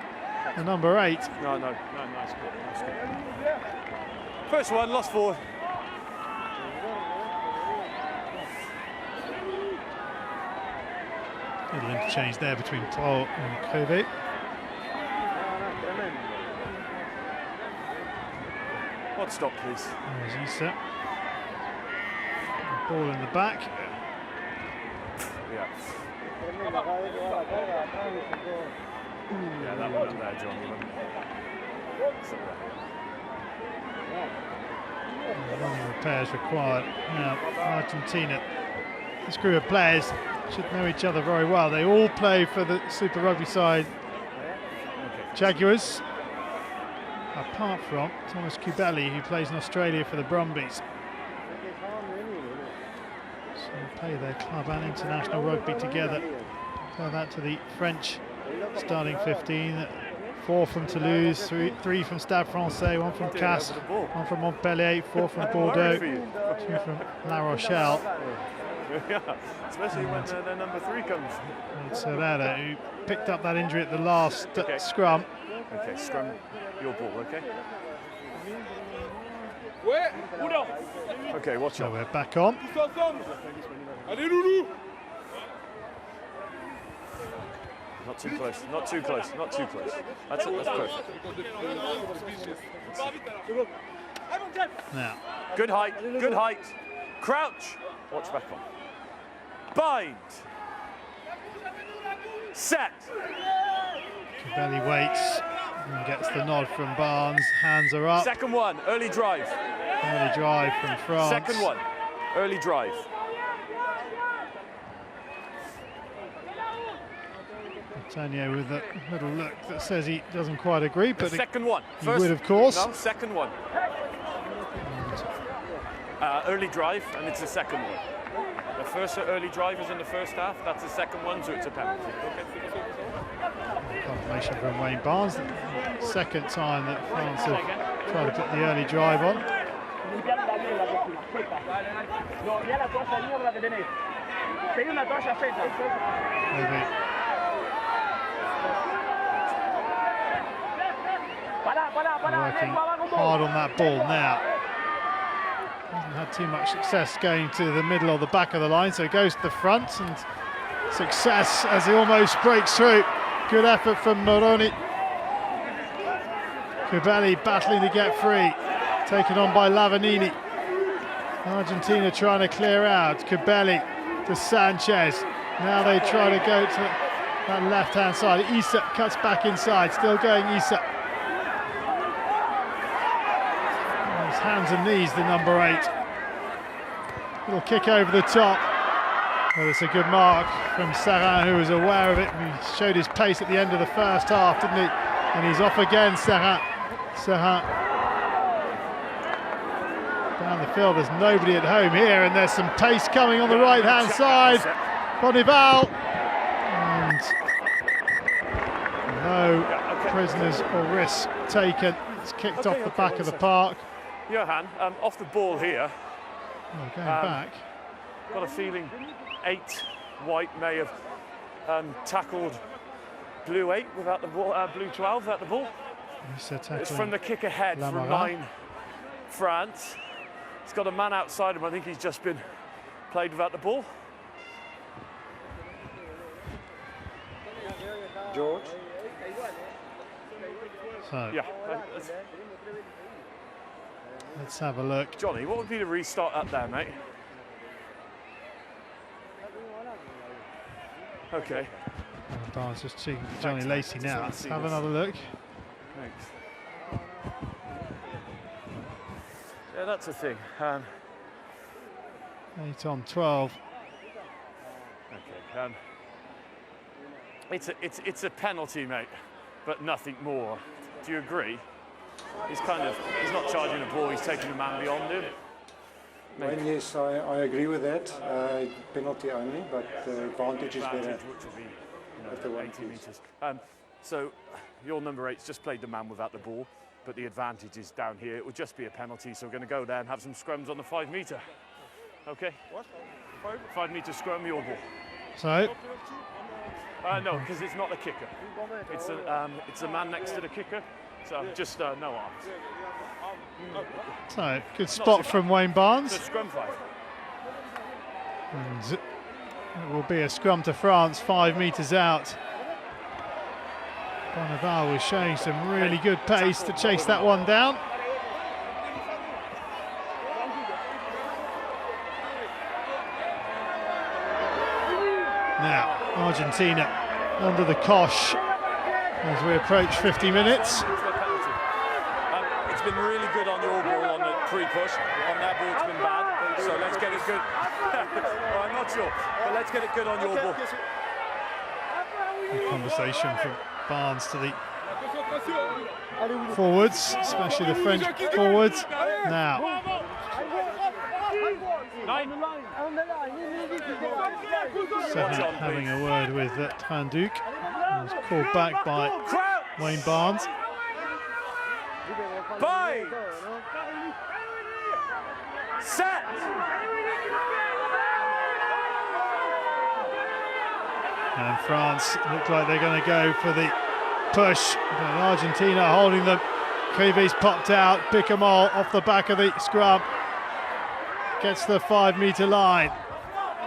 the number 8. No, nice good. First one, lost 4. Little interchange there between Pro and Kobe. Odd stop, please. There's Issa. Ball in the back. Yeah, that one there, John. Running repairs required. Now, Argentina, this group of players should know each other very well. They all play for the Super Rugby side Jaguars, apart from Thomas Kubeli, who plays in Australia for the Brumbies. So they play their club and international rugby together. Compare that to the French starting 15. 4 from Toulouse, 3 from Stade Francais, 1 from Castres, 1 from Montpellier, 4 from Bordeaux, 2 from La Rochelle. Yeah, especially when their number 3 comes. It's Herrera who picked up that injury at the last scrum. Okay, scrum, your ball, okay? Okay, watch out. So we're back on. not too close, not too close, not too close. That's it, that's perfect. Now, Good height, good height. Crouch, watch back on. Bind. Set. Belly waits and gets the nod from Barnes. Hands are up. Second one, early drive. Early drive from France. Second one, early drive. Tanya with a little look that says he doesn't quite agree, but The second one. he would, of course. No, second one. Early drive, and it's the second one. The first early drive is in the first half. That's the second one, so it's a penalty. Okay. Confirmation from Wayne Barnes. The second time that France have tried to put the early drive on. Maybe. Working hard on that ball now. Hasn't had too much success going to the middle or the back of the line, so he goes to the front, and success as he almost breaks through. Good effort from Moroni. Cubelli battling to get free, taken on by Lavanini. Argentina trying to clear out. Cubelli to Sanchez. Now they try to go to that left-hand side. Issa cuts back inside, still going Issa. His hands and knees, the number 8. Little kick over the top. Well, it's a good mark from Serrin, who was aware of it. He showed his pace at the end of the first half, didn't he? And he's off again, Serrin. Serrin. Down the field, there's nobody at home here, and there's some pace coming on the right-hand side. Bonival. And no prisoners or risks taken. It's kicked off the back of the park. Johan, off the ball here. Oh, going back. Got a feeling 8 White may have tackled Blue 8 without the ball, Blue 12 without the ball. It's from the kick ahead from 9 France. He's got a man outside him. I think he's just been played without the ball. George? So, yeah. let's have a look. Johnny, what would be the restart up there, mate? Okay. Barnes just cheating Johnny Lacey now. Let's have another look. Thanks. Yeah, that's a thing. 8 on 12. Okay. It's a penalty, mate, but nothing more. Do you agree? He's not charging the ball. He's taking the man beyond him. Well, yes, I agree with that. Penalty only, but the advantage is better. Which will be, at the 80 metres. So your number 8's just played the man without the ball, but the advantage is down here. It would just be a penalty, so we're going to go there and have some scrums on the 5 metre. Okay? What? 5 metre scrum, your ball. So? No, because it's not the kicker. It's a man next to the kicker, so just no arms. So, good spot from Wayne Barnes. So scrum 5. And it will be a scrum to France, 5 metres out. Bonival was showing some really good pace to chase that one down. Now, Argentina under the cosh as we approach 50 minutes. It's been really good on your ball on the pre-push. On that ball, it's been bad. So let's get it good. Well, I'm not sure, but let's get it good on your ball. A conversation from Barnes to the forwards, especially the French forwards. Now, Serrin having a word with Tanduk. Was called back by Wayne Barnes. Bind. Set. And France look like they're going to go for the push. And Argentina holding them. Crivi's popped out. Picamol off the back of the scrum. Gets the 5 metre line.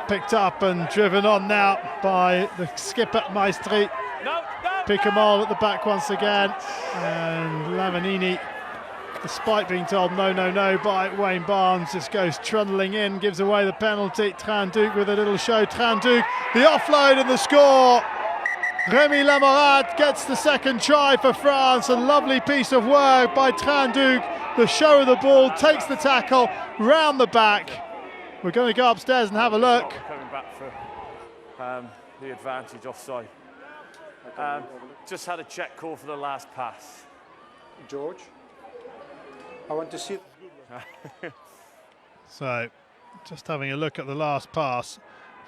Picked up and driven on now by the skipper Maestri. No. Picamol at the back once again, and Lavanini, despite being told no by Wayne Barnes, just goes trundling in, gives away the penalty. Tran-Duc with a little show. Tran-Duc, the offload and the score. Rémi Lamorat gets the second try for France. A lovely piece of work by Tran-Duc. The show of the ball, takes the tackle round the back. We're going to go upstairs and have a look. Coming back for the advantage offside. Just had a check call for the last pass. George, I want to see. So, just having a look at the last pass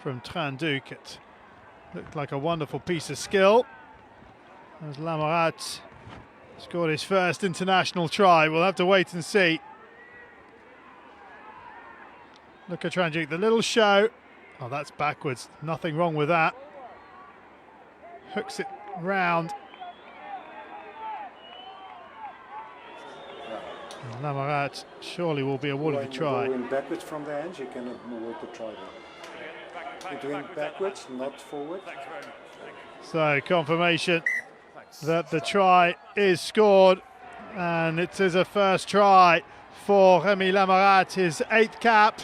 from Tran-Duc. It looked like a wonderful piece of skill. As Lamorat scored his first international try. We'll have to wait and see. Look at Tran-Duc, the little show. Oh, that's backwards. Nothing wrong with that. Hooks it round. And Lamorat surely will be awarded the try. Going backwards from the edge, you can award the try there. You're doing backwards, not forward. So confirmation that the try is scored, and it is a first try for Rémi Lamorat, his 8th cap,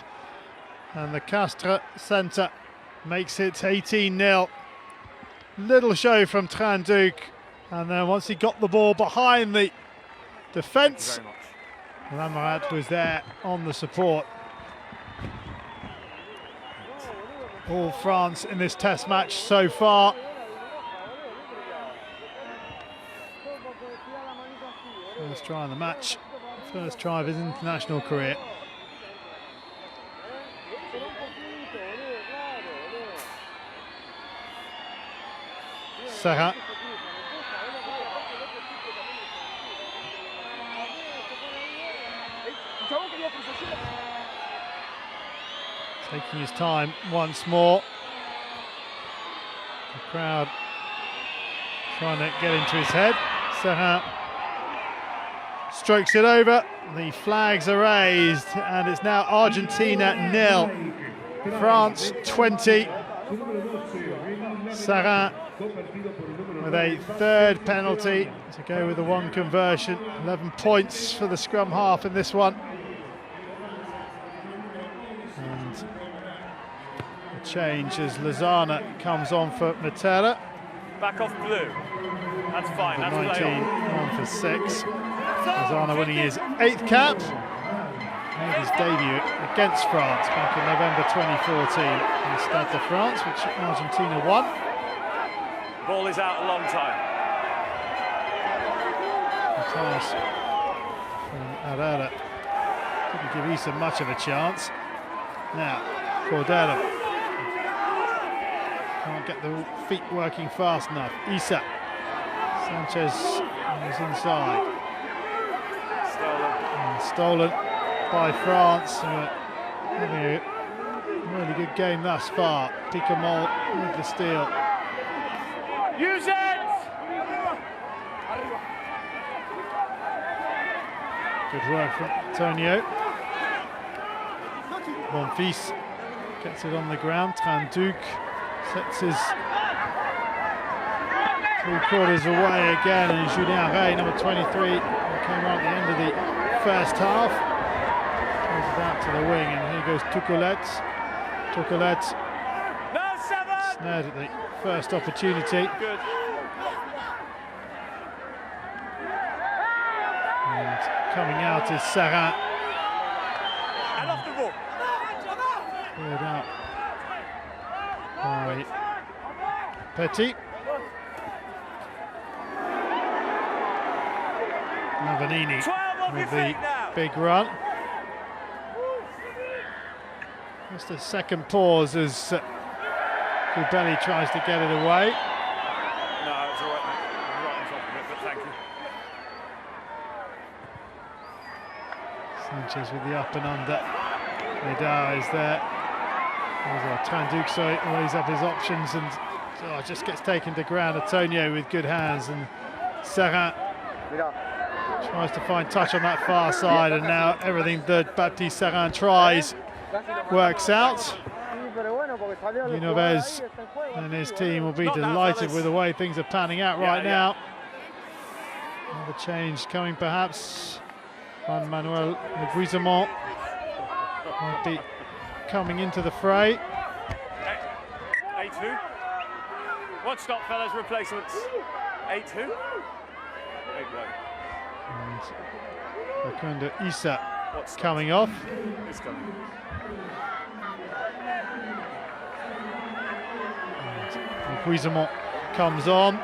and the Castres centre makes it 18-0. Little show from Tran-Duc, and then once he got the ball behind the defence, Lamorat was there on the support. All France in this test match so far. First try of the match, first try of his international career. Serra. Taking his time once more. The crowd trying to get into his head. Serra strokes it over. The flags are raised, and it's now Argentina 0, France 20. Serra with a third penalty to go with the one conversion. 11 points for the scrum half in this one. And a change as Lozana comes on for Matera. Back off blue. That's fine. That's 19 on for 6. Lozana winning his 8th cap. Made his debut against France back in November 2014 in Stade de France, which Argentina won. Ball is out a long time. Pass from Herrera didn't give Issa much of a chance. Now Cordero can't get the feet working fast enough. Issa, Sanchez is inside. Stolen by France. Having a really good game thus far. Picamol with the steal. Use it! Good work from Antonio. Bonfils gets it on the ground. Tran-Duc sets his 3/4 away again, and Julien Rey, number 23, came on at the end of the first half. Goes it out to the wing, and here goes Tuculet. Snared at the first opportunity. Good. And coming out is Serra. And off the ball. Cleared out by Petit. Lavanini with the big run. Just a second pause as Kubeli tries to get it away. No, it's all right, mate. I'm right on top of it, but thank you. Sanchez with the up and under. Medar is there. Tran-Duc weighs up his options and just gets taken to ground. Antonio with good hands, and Serra tries to find touch on that far side, and now everything that Baptiste Serra tries works out. Guinovez and his team will be delighted with the way things are panning out right now. Another change coming perhaps. Juan Manuel Leguizamon will be coming into the fray. 8-2. One stop, fellas, replacements. 8-2. 8-1. And Facundo Issa coming off. It's coming. Leguizamon comes on.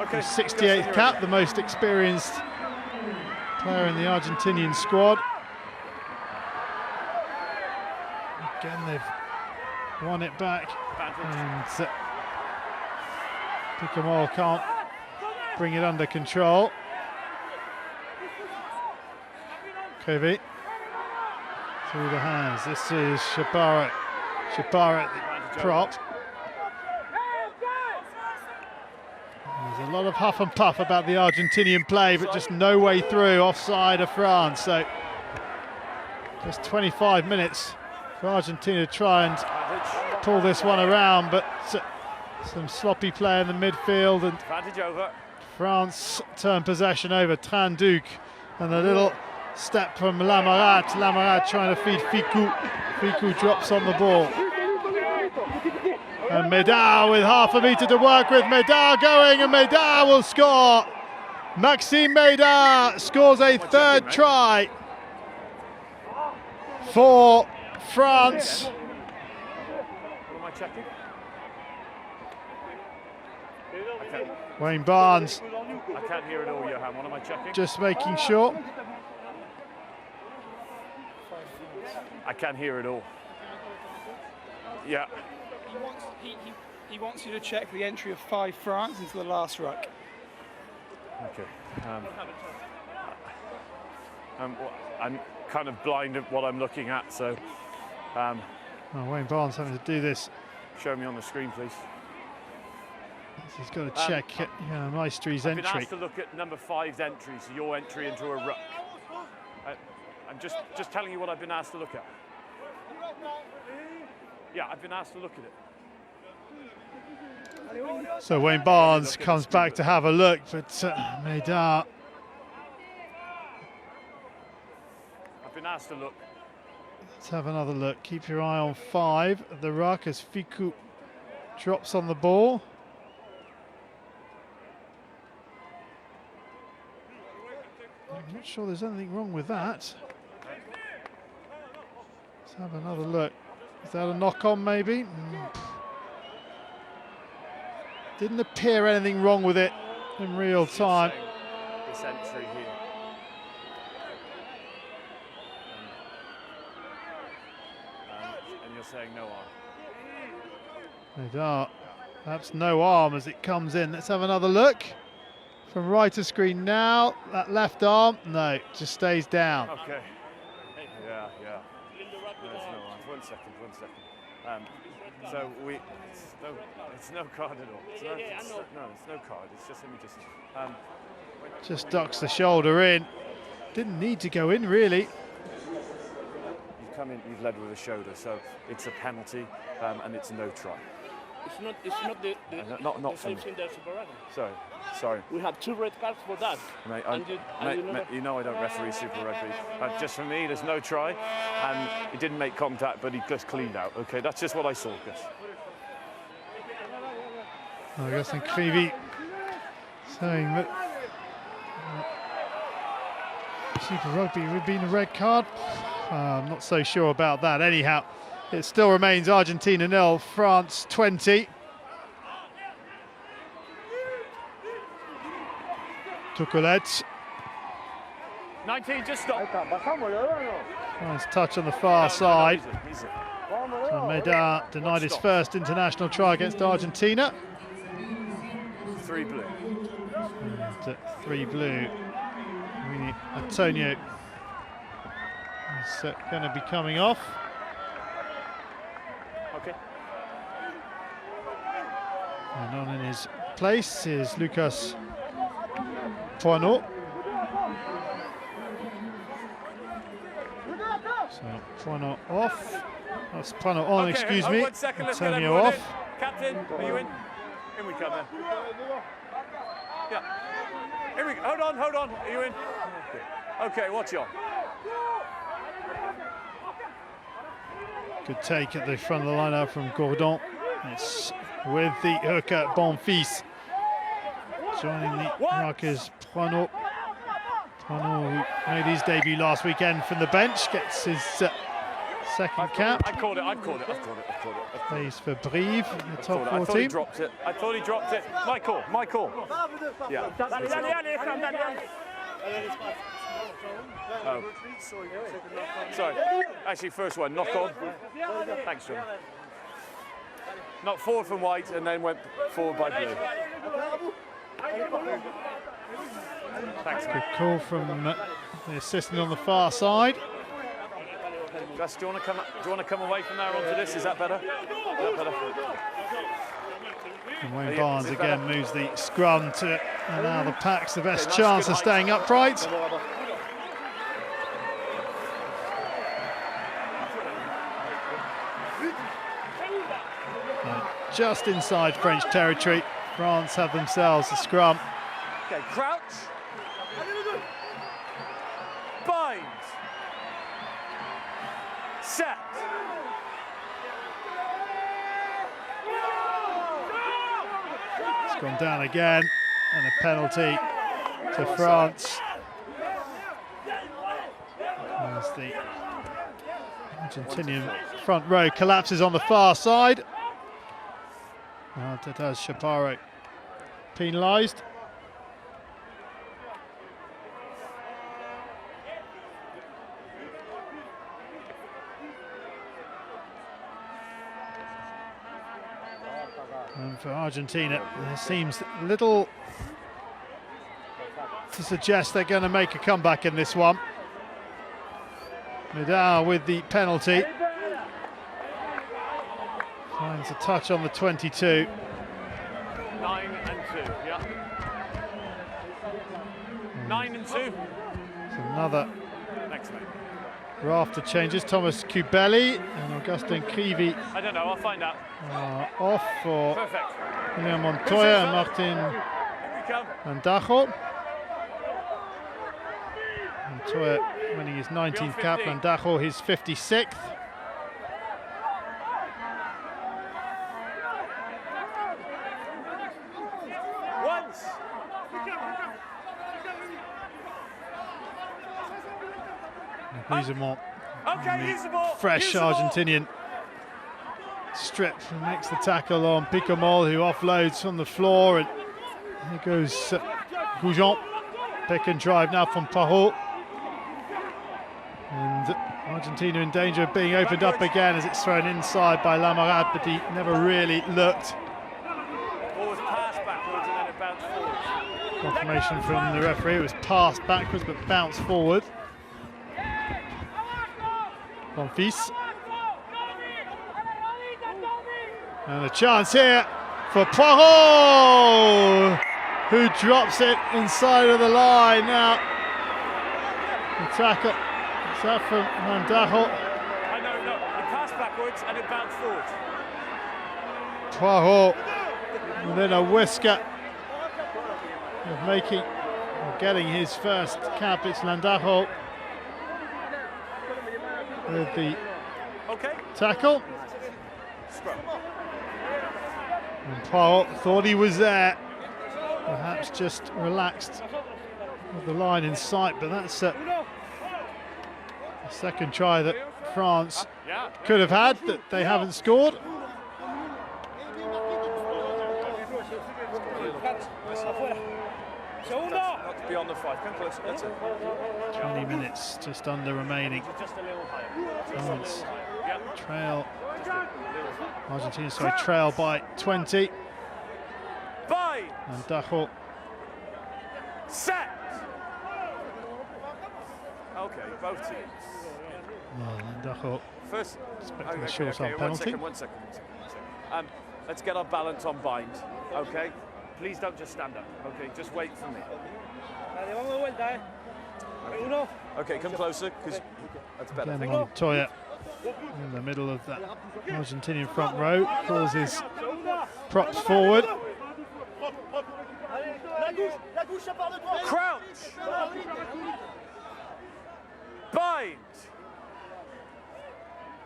Okay. His 68th cap, the most experienced player in the Argentinian squad. Again, they've won it back, and Picamol can't bring it under control. Kovi through the hands. This is Shabara. Shabara at the prop. There's a lot of huff and puff about the Argentinian play, but just no way through, offside of France. So just 25 minutes for Argentina to try and pull this one around, but some sloppy play in the midfield, and France turn possession over. Tranduc, and a little step from Lamarat. Lamarat trying to feed Ficou. Ficou drops on the ball. And Medard with half a metre to work with. Medard going, and Medard will score. Maxime Medard scores a third try for France. What am I checking? Wayne Barnes. I can't hear it all, Johan. What am I checking? Just making sure. I can't hear it all. Yeah. He wants you to check the entry of 5 France into the last ruck. Okay. I'm kind of blind at what I'm looking at, so. Wayne Barnes having to do this. Show me on the screen, please. He's got to check Maestri's I've been entry. asked to look at number 5's entry, so your entry into a ruck. I'm just telling you what I've been asked to look at. Yeah, I've been asked to look at it. So Wayne Barnes comes back to have a look, but Medard. I've been asked to look. Let's have another look. Keep your eye on 5 at the ruck as Ficou drops on the ball. I'm not sure there's anything wrong with that. Let's have another look. Is that a knock-on maybe? Didn't appear anything wrong with it in real time. This entry here. And you're saying no arm. Medard, perhaps no arm as it comes in. Let's have another look. From right of screen now, that left arm, no, just stays down. Okay. Yeah. There's no arm. One second. So it's no card at all. It's no card. It's just, let me just ducks the shoulder in. Didn't need to go in, really. You've come in, you've led with a shoulder, so it's a penalty, and it's no try. It's not for me. thing there, Super Rugby. Sorry. We have 2 red cards for that. Mate, you know I don't referee Super Rugby. Just for me, there's no try, and he didn't make contact, but he just cleaned out. Okay, that's just what I saw, Gus. I guess Clevey saying that Super Rugby would have been a red card. I'm not so sure about that. Anyhow, it still remains Argentina 0, France 20. Tukulet. 19, just stop. Nice touch on the far side. So Medard denied his first international try against Argentina. 3 blue. And 3 blue. Antonio is going to be coming off. Okay. And on in his place is Lucas Poinot. So Poinot off. That's Prano on, excuse me. 1 second, let's get Antonio everyone off. in. Captain, are you in? In we come then. Yeah. Here we go. Hold on. Are you in? Okay, watch on. Good take at the front of the lineup from Gordon. It's with the hooker Bonfils. Joining the markers, Prano. Prano, who made his debut last weekend from the bench, gets his second cap. I've called it. Plays for Brive in the top 14. I thought he dropped it. My call. Yeah. Oh. Sorry. Actually, first one, knock on. Thanks, John. Knocked forward from white and then went forward by blue. Thanks, Good call from the assistant on the far side. Gus, do you want to come away from there onto this? Is that better? And Wayne Barnes again moves the scrum to allow the Packs the best chance of staying upright. Just inside French territory, France have themselves a scrum. Okay, crouch. Bind. Set. It's gone down again, and a penalty to France. As the Argentinian front row collapses on the far side. Tatas Chaparro penalised. And for Argentina, there seems little to suggest they're going to make a comeback in this one. Vidal with the penalty. Finds a touch on the 22. 9 and 2, yeah. 9 and 2. It's another Next mate. raft of changes. Thomas Kubeli and Augustin Krivi I don't know, I'll find out. off for Perfect. William Montoya and Martin Here we come. Landajo. Montoya winning his 19th cap, Landajo his 56th. Once. Guizemont, Okay, fresh Argentinian, stripped and makes the tackle on Picamol, who offloads from the floor, and here goes Goujon. Pick and drive now from Parot. And Argentina in danger of being opened up again as it's thrown inside by Lamarade, but he never really looked. Ball was passed backwards and then it bounced forward. Confirmation from the referee, it was passed backwards but bounced forward. Bonfils. And a chance here for Poirot, who drops it inside of the line. Now, the tackle, is that from Landajo? I know, it passed backwards and it bounced forward. Poirot within a whisker of getting his first cap. It's Landajo with the tackle. And Poirot thought he was there, perhaps just relaxed with the line in sight, but that's a second try that France could have had that they haven't scored. Not beyond the 5. Come closer. That's it. 20 minutes just under remaining. France trail. Argentina, trail by 20. And Dajo. Set. Okay, both teams. Well, Dajo. First, expecting the short arm penalty. One second. Let's get our balance on bind. Okay. Please don't just stand up. Okay, just wait for me. Okay, come closer because that's better. Again, Montoya in the middle of that Argentinian front row, pulls his props forward. Crouch. Bind.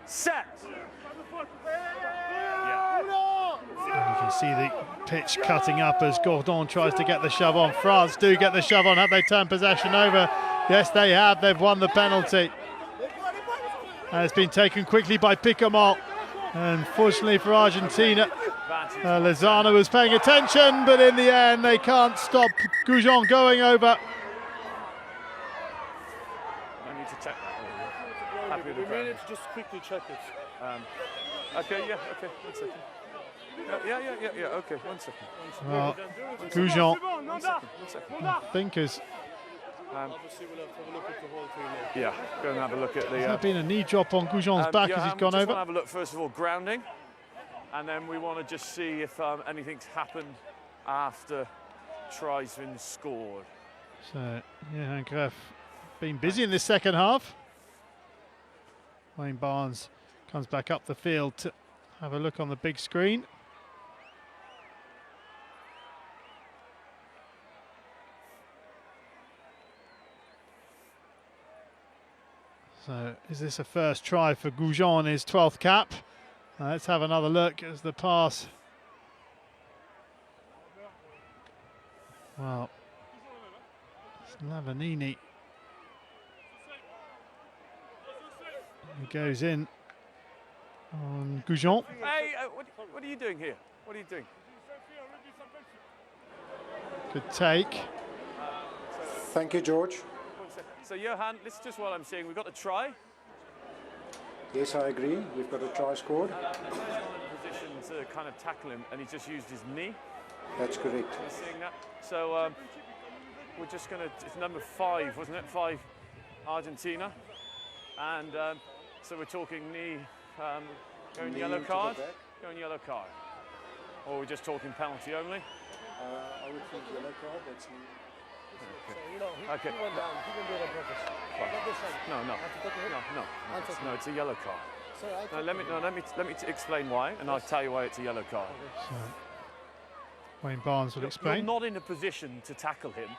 Set. And you can see the pitch cutting up as Gordon tries to get the shove on. France do get the shove on. Have they turned possession over? Yes, they have. They've won the penalty. And it's been taken quickly by Picamol. Unfortunately for Argentina, Lozano was paying attention, but in the end they can't stop Goujon going over. I need to check that. Happy with the We need to just quickly check it. Okay, yeah, okay, 1 second. Yeah, okay, 1 second. Well, Goujon, One second. I think is... Obviously, we'll have to have a look at the whole thing now. Yeah, go and have a look at the... Has there been a knee drop on Goujon's back as he's gone just over? want to have a look, first of all, grounding. And then we want to just see if anything's happened after tries been scored. So, Johan Greff been busy in this second half. Wayne Barnes comes back up the field to have a look on the big screen. So, is this a first try for Goujon, his 12th cap? Let's have another look as the pass. Well, it's Lavanini. He goes in on Goujon. Hey, what are you doing here? What are you doing? Good take. Thank you, George. So Johan, this is just what I'm saying. We've got the try. Yes, I agree. We've got a try scored. He's not in a position to kind of tackle him, and he just used his knee. That's correct. You're seeing that? So we're just going to, it's number 5, wasn't it? 5, Argentina. And so we're talking knee, going Knee yellow to the card? back. Going yellow card. Or we're just talking penalty only? I would think yellow card. That's Okay. No, it's a yellow card. Let me explain why, and I'll tell you why it's a yellow card. So, Wayne Barnes will explain. You're not in a position to tackle him.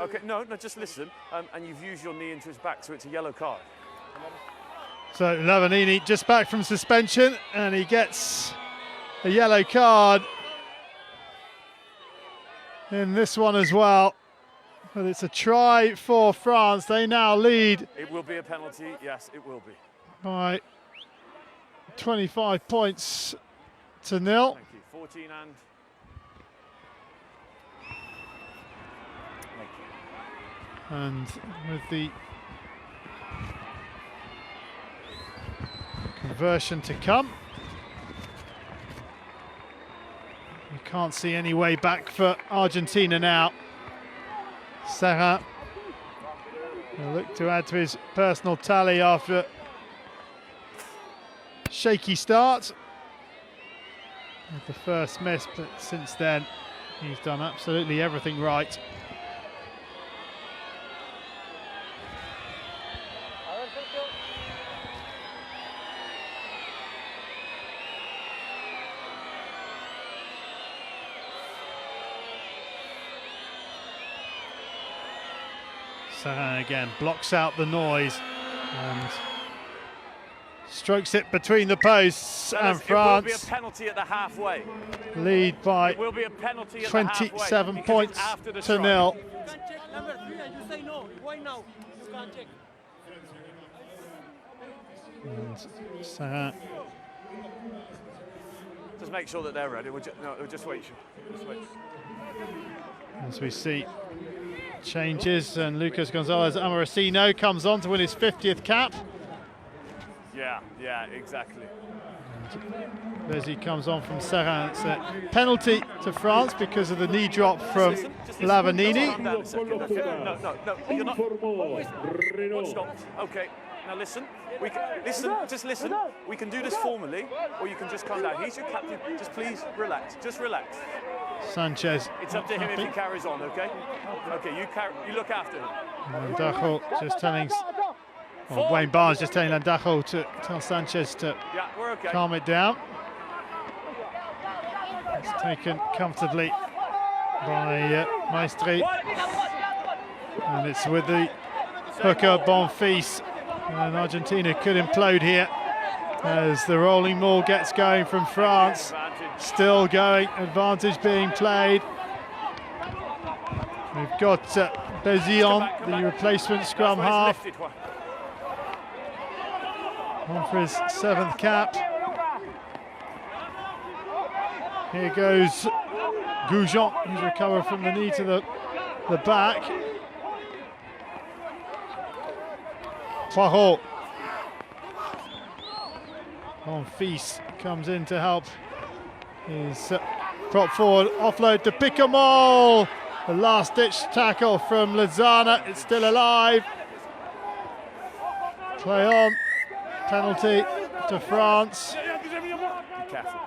Okay, no, just listen. And you've used your knee into his back, so it's a yellow card. So Lavanini just back from suspension, and he gets a yellow card in this one as well. But it's a try for France. They now lead. It will be a penalty. Yes, it will be. By 25 points to 0. Thank you. 14 and... Thank you. And with the conversion to come, you can't see any way back for Argentina now. Serra will look to add to his personal tally after a shaky start with the first miss, but since then he's done absolutely everything right. Serra again blocks out the noise and strokes it between the posts, and France will be a penalty at the halfway. Lead by 27 points to 0. And Serra Just make sure that they're ready. We'll just wait. As we see changes, and Lucas Gonzalez Amorosino comes on to win his 50th cap. Yeah, exactly. Bezzi comes on from Serra. It's a penalty to France because of the knee drop from Lavanini. No, you're not. Stop. Okay, now listen. Just listen. We can do this formally, or you can just calm down. He's your captain. Just please relax. Just relax. Sanchez. It's up to him if he carries on, okay? Okay, you look after him. And Dajo just telling Well, Wayne Barnes just telling Landajo to tell Sanchez to calm it down. It's taken comfortably by Maestri. And it's with the hooker Bonfils. And Argentina could implode here as the rolling maul gets going from France. Still going, advantage being played. We've got Bezion, the replacement scrum half, on for his 7th cap. Here goes Goujon, who's recovered from the knee to the back. Poirot. Bonfils comes in to help his prop forward, offload to Picamol. The last-ditch tackle from Lozana. It's still alive. Play on. Penalty to France. Be careful.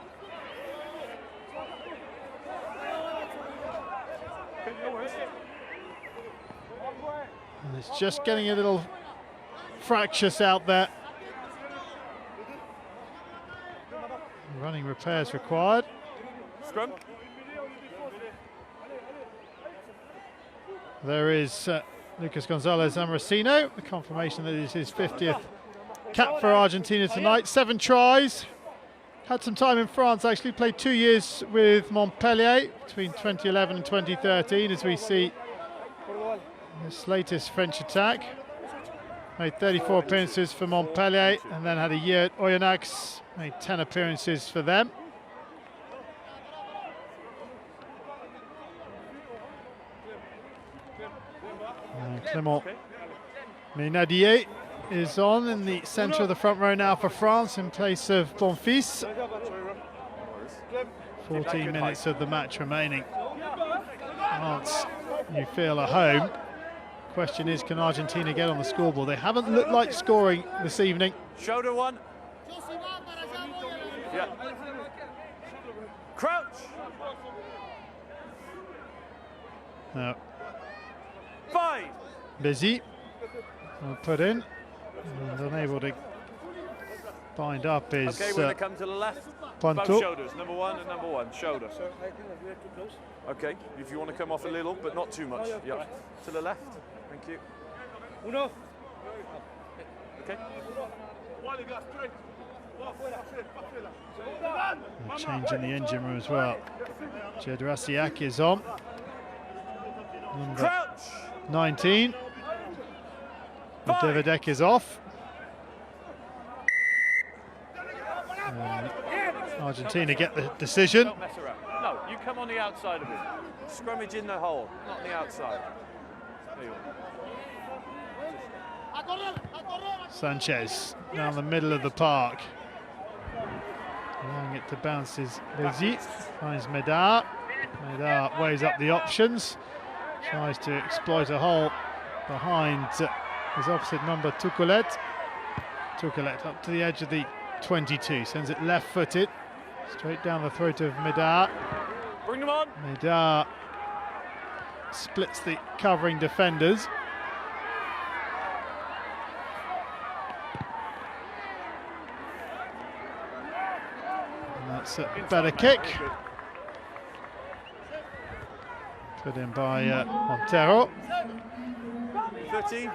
And it's just getting a little fractious out there. Running repairs required. Scrum. There is Lucas Gonzalez Amorosino, the confirmation that it is his 50th cap for Argentina tonight. 7 tries. Had some time in France, actually. Played 2 years with Montpellier between 2011 and 2013, as we see this latest French attack. Made 34 appearances for Montpellier and then had a year at Oyonnax. Made 10 appearances for them. Clément Ménadier is on in the centre of the front row now for France in place of Bonfils. 14 minutes of the match remaining. France, you feel at home. Question is, can Argentina get on the scoreboard? They haven't looked like scoring this evening. Shoulder one. Yeah. Crouch. No. 5. Busy. Well put in. And unable to bind up his Okay, we're going to come to the left. Panto. Both shoulders, number 1 and number 1. Shoulder. Okay, if you want to come off a little, but not too much. Yeah. To the left. Thank you. Okay. A change in the engine room as well. Jedrasiak is on. Number 19. Davidek is off. Argentina get the decision. Don't mess around. No, you come on the outside of it. Scrummage in the hole, not on the outside. There you are. Sanchez down the middle of the park. Allowing it to bounce is Bezier. Finds Medard. Medard weighs up the options. Tries to exploit a hole behind his opposite number, Tuculet. Tuculet up to the edge of the 22. Sends it left-footed. Straight down the throat of Medard. Bring them on. Medard splits the covering defenders. And that's a better kick. Put in by Montero. 13.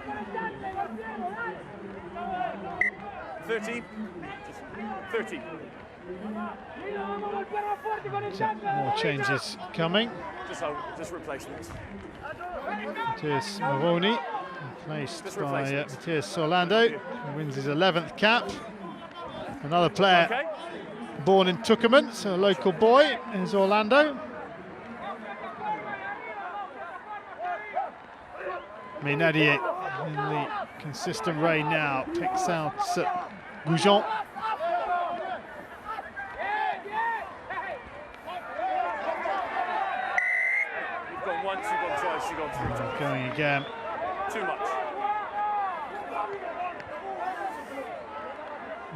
13. 30. More changes coming. Just replacements. Matthias Moroni, replaced by Matthias Orlando, who wins his 11th cap. Another player born in Tucumán, so a local boy, is Orlando. Ménadier in the consistent rain now picks out Goujon. You've gone once, you've gone twice, you've gone 3 times. Going again. Too much.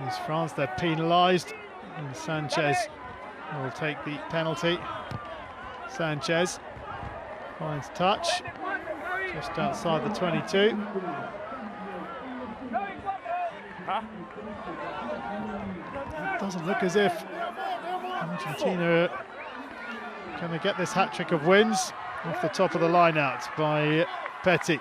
As France, they're penalised, and Sanchez will take the penalty. Sanchez finds touch just outside the 22. Huh? It doesn't look as if Argentina are going to get this hat-trick of wins off the top of the line-out by Petty.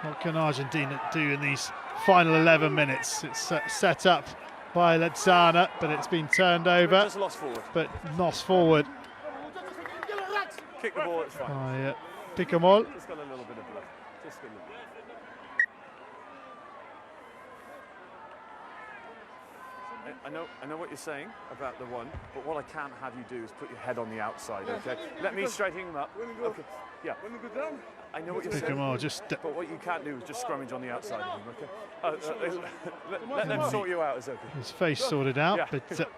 What can Argentina do in these final 11 minutes? It's set up by Lezana, but it's been turned over. Just lost forward. But lost forward. Kick the ball, it's fine. By Picamol. Just got a little bit of blood. Just a little bit. I know what you're saying about the one, but what I can't have you do is put your head on the outside, okay? Let me straighten him up. Okay. Yeah. I know what you're saying. Picamol just. But what you can't do is just scrummage on the outside of him, okay? Let them sort you out, is okay. His face sorted out, Yeah. but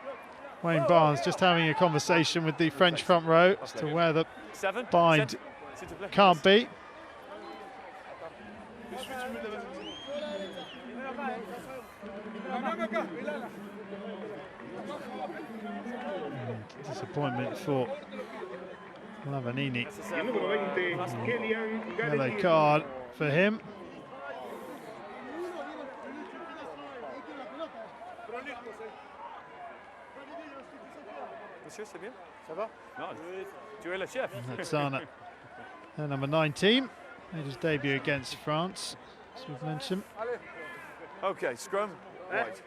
Wayne Barnes just having a conversation with the French front row as to where the bind can't be. Disappointment for Lavanini. Yellow card for him. Monsieur, c'est bien? Ça va? Non, tu es le chef. Lezana, number 19, made his debut against France, as we've mentioned. Okay, scrum. Right.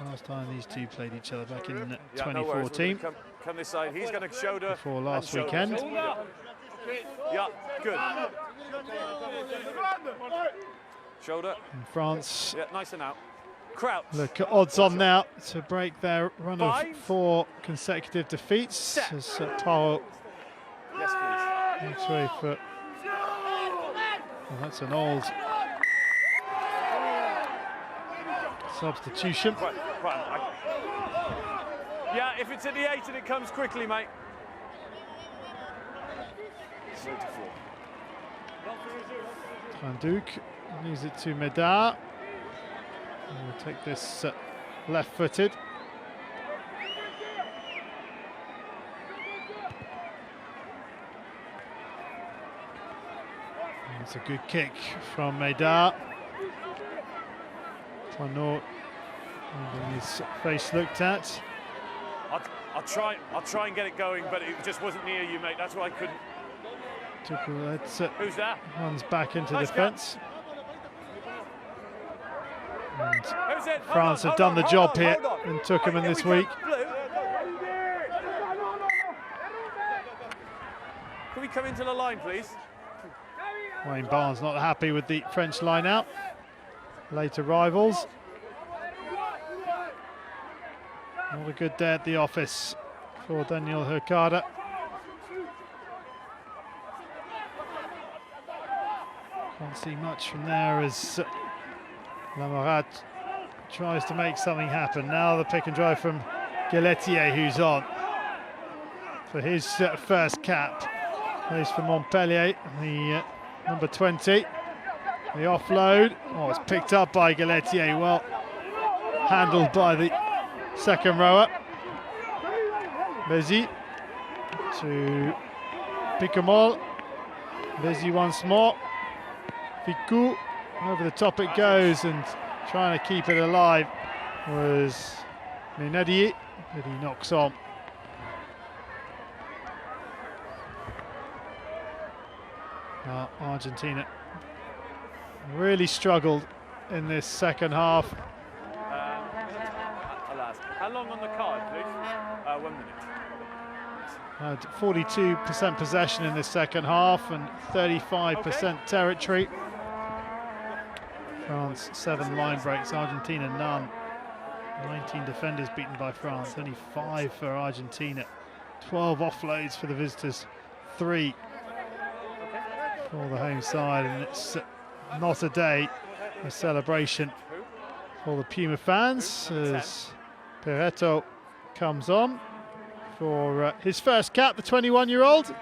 Last time these two played each other back in Yeah, 2014. No come this side. He's going to shoulder. Before last weekend. Yeah, good. Shoulder. And France. Yeah, nice and out. Crouch. Look at odds on now to break their run of 4 consecutive defeats. As Taro Yes, please. makes way for. Well, that's an old substitution. Right. Yeah, if it's at the 8 and it comes quickly, mate. Van Dijk leaves it to Medard. We'll take this left-footed. It's a good kick from Medard. Toinot having his face looked at. I'll try and get it going, but it just wasn't near you, mate. That's why I couldn't. Who's that? Runs back into Nice defence. And Who's it? France have done the job here and took him in this week. Can we come into the line, please? Wayne Barnes not happy with the French line-out. Later rivals. Not a good day at the office for Daniel Hurkada. Can't see much from there as Lamorat tries to make something happen. Now the pick and drive from Galetier, who's on for his first cap. Plays for Montpellier, the number 20. The offload. Oh, it's picked up by Galetier. Well handled by the second rower. Bézi to Picamol. Bézi once more. Ficou, over the top it goes, and trying to keep it alive was Menadier, but he knocks on. Argentina really struggled in this second half. How long on the card, please? 1 minute. Had 42% possession in the second half and 35% territory. France 7 line breaks, Argentina none. 19 defenders beaten by France, only 5 for Argentina. 12 offloads for the visitors, 3 for the home side, and it's not a day of celebration for the Puma fans as Perretto comes on for his first cap, the 21-year-old.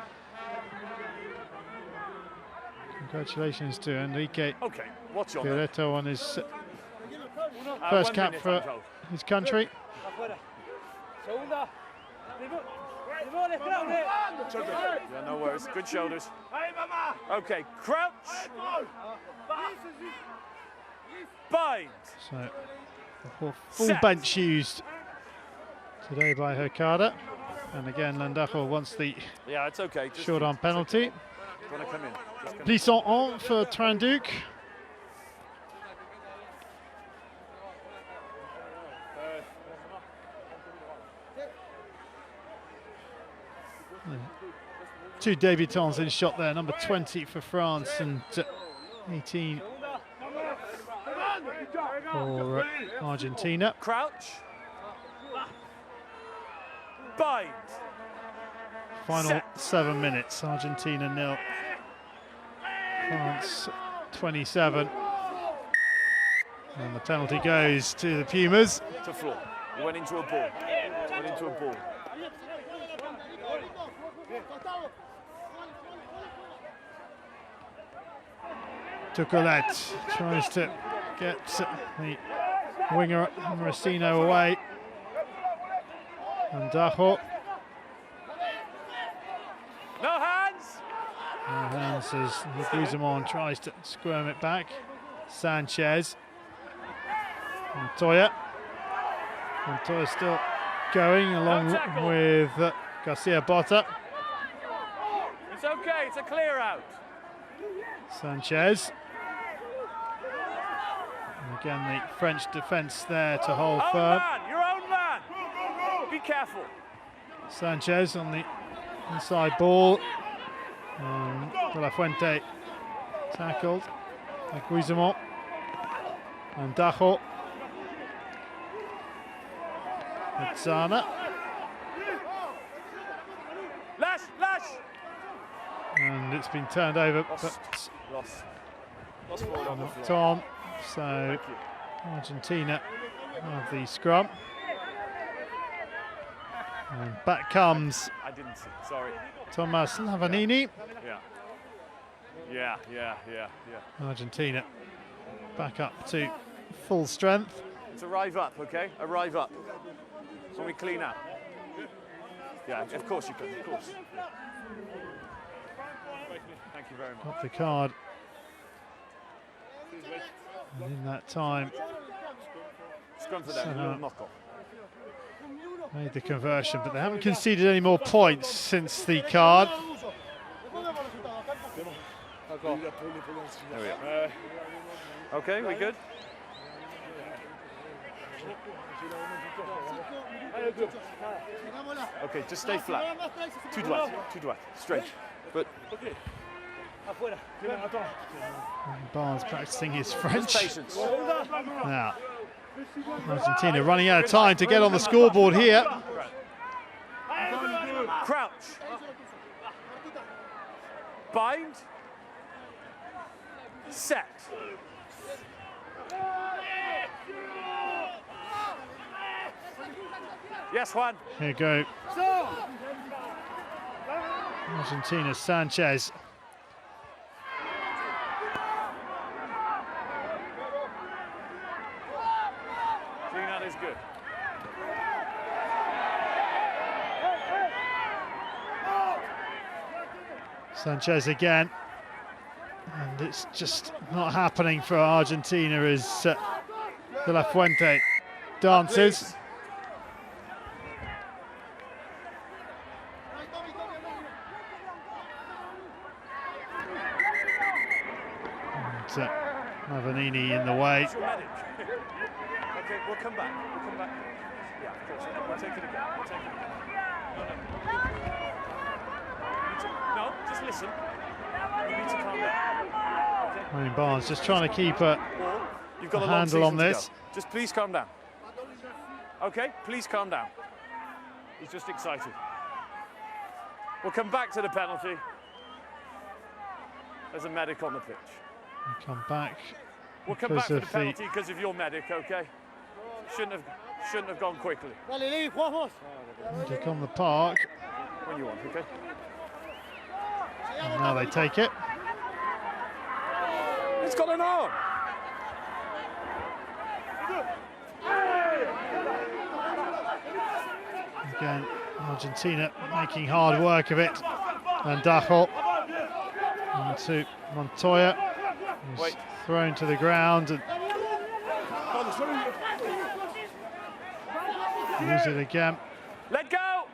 Congratulations to Enrique Perretto on his first cap for his country. Yeah, no worries. Good shoulders. Okay, crouch. Bind. So the full bench used today by Hokada. And again, Landajo wants the it's okay. short arm penalty. Want to come in? Plisson on for Tranduc. Two debutants in shot there, number 20 for France and 18 for Argentina. Crouch. Bind. Final 7 minutes, Argentina 0, France 27. And the penalty goes to the Pumas. To floor. He went into a ball. Went into a ball. Tucolet tries to get the winger Racino away. And Dajo. No hands! No hands as Guzman tries to squirm it back. Sanchez. Montoya. Montoya still going along with Garcia Botta. It's okay, it's a clear out. Sanchez. And again, the French defence there to hold firm. Man, your own man. Be careful. Sanchez on the inside ball. De La Fuente tackled by Guizemont. And Dajo. Zana. Lash, lash. And it's been turned over. Lost forward on the floor. Tom. So Argentina have the scrum. And back comes I didn't see, sorry. Thomas Lavanini. Yeah. Argentina back up to full strength. It's arrive up, okay? Arrive up. So we clean up. Yeah, of course you can, of course. Yeah. Thank you very much. Got the card. And in that time, Scrum for them, a little knock off. Made the conversion, but they haven't conceded any more points since the card. There we are. Okay, we good? Okay, just stay flat. Tout droit, straight. But Barnes practicing his French. patience. Now, Argentina running out of time to get on the scoreboard here. Crouch. Bind. Set. Yes, Juan. Here you go. Argentina, Sanchez. That is good. Sanchez again. And it's just not happening for Argentina as De La Fuente dances. And Lavanini in the way. Okay, we'll come back. Yeah, of course. We'll take it again. No, just listen. You need to calm down. Okay? Ryan Barnes just trying to keep a You've got a handle on this. Just please calm down. Okay, please calm down. He's just excited. We'll come back to the penalty. There's a medic on the pitch. We'll come back. We'll come back to the penalty because of your medic, okay? Shouldn't have gone quickly. Medic on the park. When you want, okay? And now they take it. It's got an arm. Again, Argentina making hard work of it. And Dajo into Montoya, who's thrown to the ground. And Lose it again. Let go!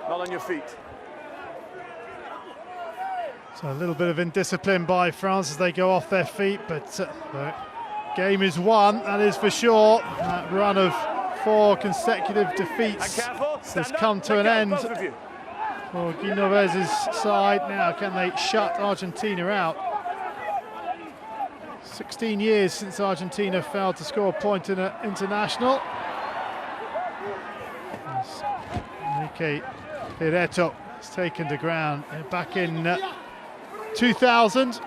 Not on your feet. So a little bit of indiscipline by France as they go off their feet, but the game is won, that is for sure. That run of 4 consecutive defeats has come to an end for Guy Novez's side. Now, can they shut Argentina out? 16 years since Argentina failed to score a point in an international. Enrique Pireto has taken the ground back in 2000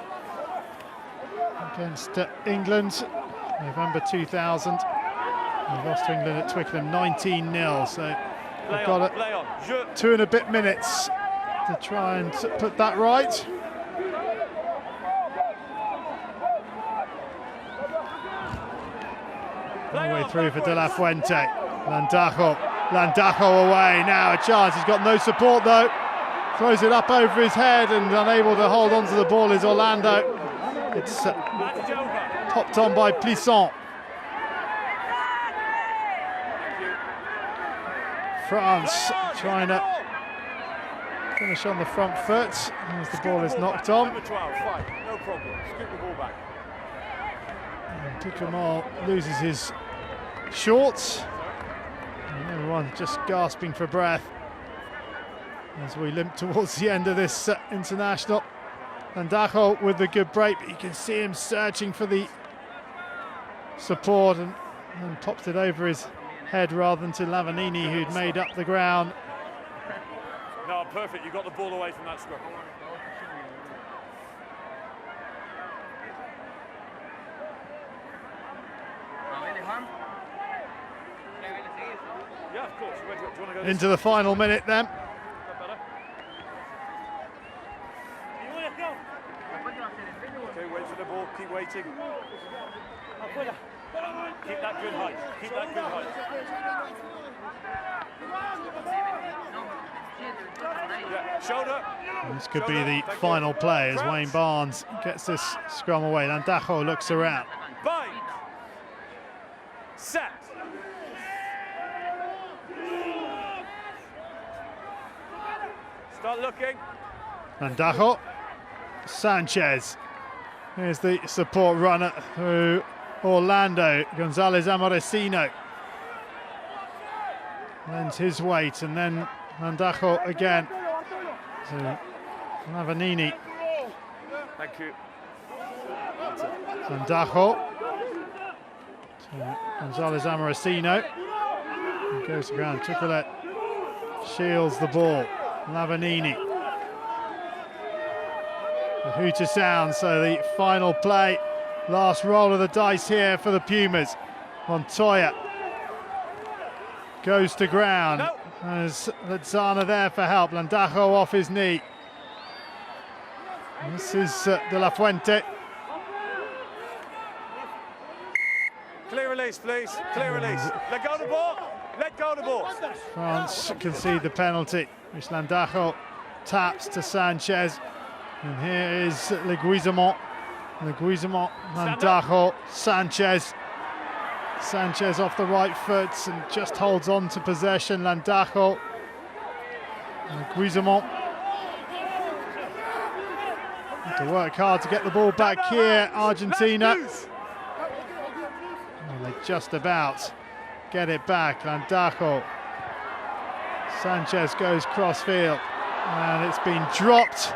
against England, November 2000. They lost to England at Twickenham 19-0, so they've got 2 and a bit minutes to try and put that right. All the way through for De La Fuente. Landajo away, now a chance, he's got no support though. Throws it up over his head and unable to hold on to the ball is Orlando. It's topped on by Plisson. France trying to finish on the front foot as the ball is knocked on. Number 12, fine, no problem. Scoop the ball back. Ducamel loses his shorts. And everyone just gasping for breath as we limp towards the end of this international. Landajo with the good break, but you can see him searching for the support and pops it over his head rather than to Lavanini, who'd made up the ground. No, perfect, you got the ball away from that scrum. Yeah, of course. Do you want to go Into the final minute then. Okay, wait for the ball, keep waiting. Keep that good height, keep that good height. Yeah, shoulder. This could be the final play as Wayne Barnes gets this scrum away. Landajo looks around. Bind. Set. Start looking. Landajo. Sanchez. Here's the support runner through Orlando. Gonzalez Amorecino lends his weight, and then Landajo again to Lavanini. Thank you. Landajo to Gonzalez Amorecino. He goes to ground. Tricolet shields the ball. Lavanini. The hooter sounds, so the final play. Last roll of the dice here for the Pumas. Montoya goes to ground. No. There's Lezana there for help. Landajo off his knee. This is De La Fuente. Clear release, please. Clear release. Let go of the ball. Let go of the ball. France concede the penalty, which Landajo taps to Sanchez. And here is Leguizamon. Leguizamon, Landajo, Sanchez. Sanchez off the right foot and just holds on to possession. Landajo. Leguizamon. To work hard to get the ball back here, Argentina. And they just about get it back. Landajo. Sanchez goes crossfield, and it's been dropped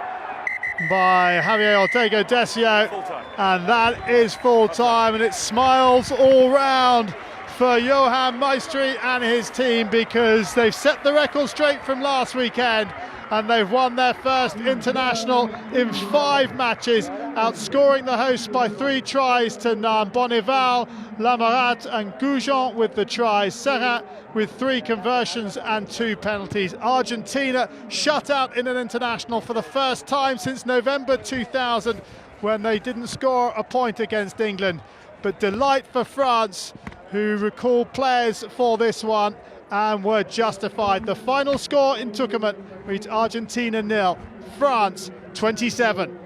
by Javier Ortega Decio, and that is full time, and it's smiles all round for Johan Maestri and his team, because they've set the record straight from last weekend and they've won their first international in 5 matches, outscoring the hosts by 3 tries to none. Bonneval, Lamarat and Goujon with the tries, Serrat with 3 conversions and 2 penalties. Argentina shut out in an international for the first time since November 2000, when they didn't score a point against England. But delight for France, who recall players for this one, and were justified. The final score in Tucumán reads Argentina 0, France 27.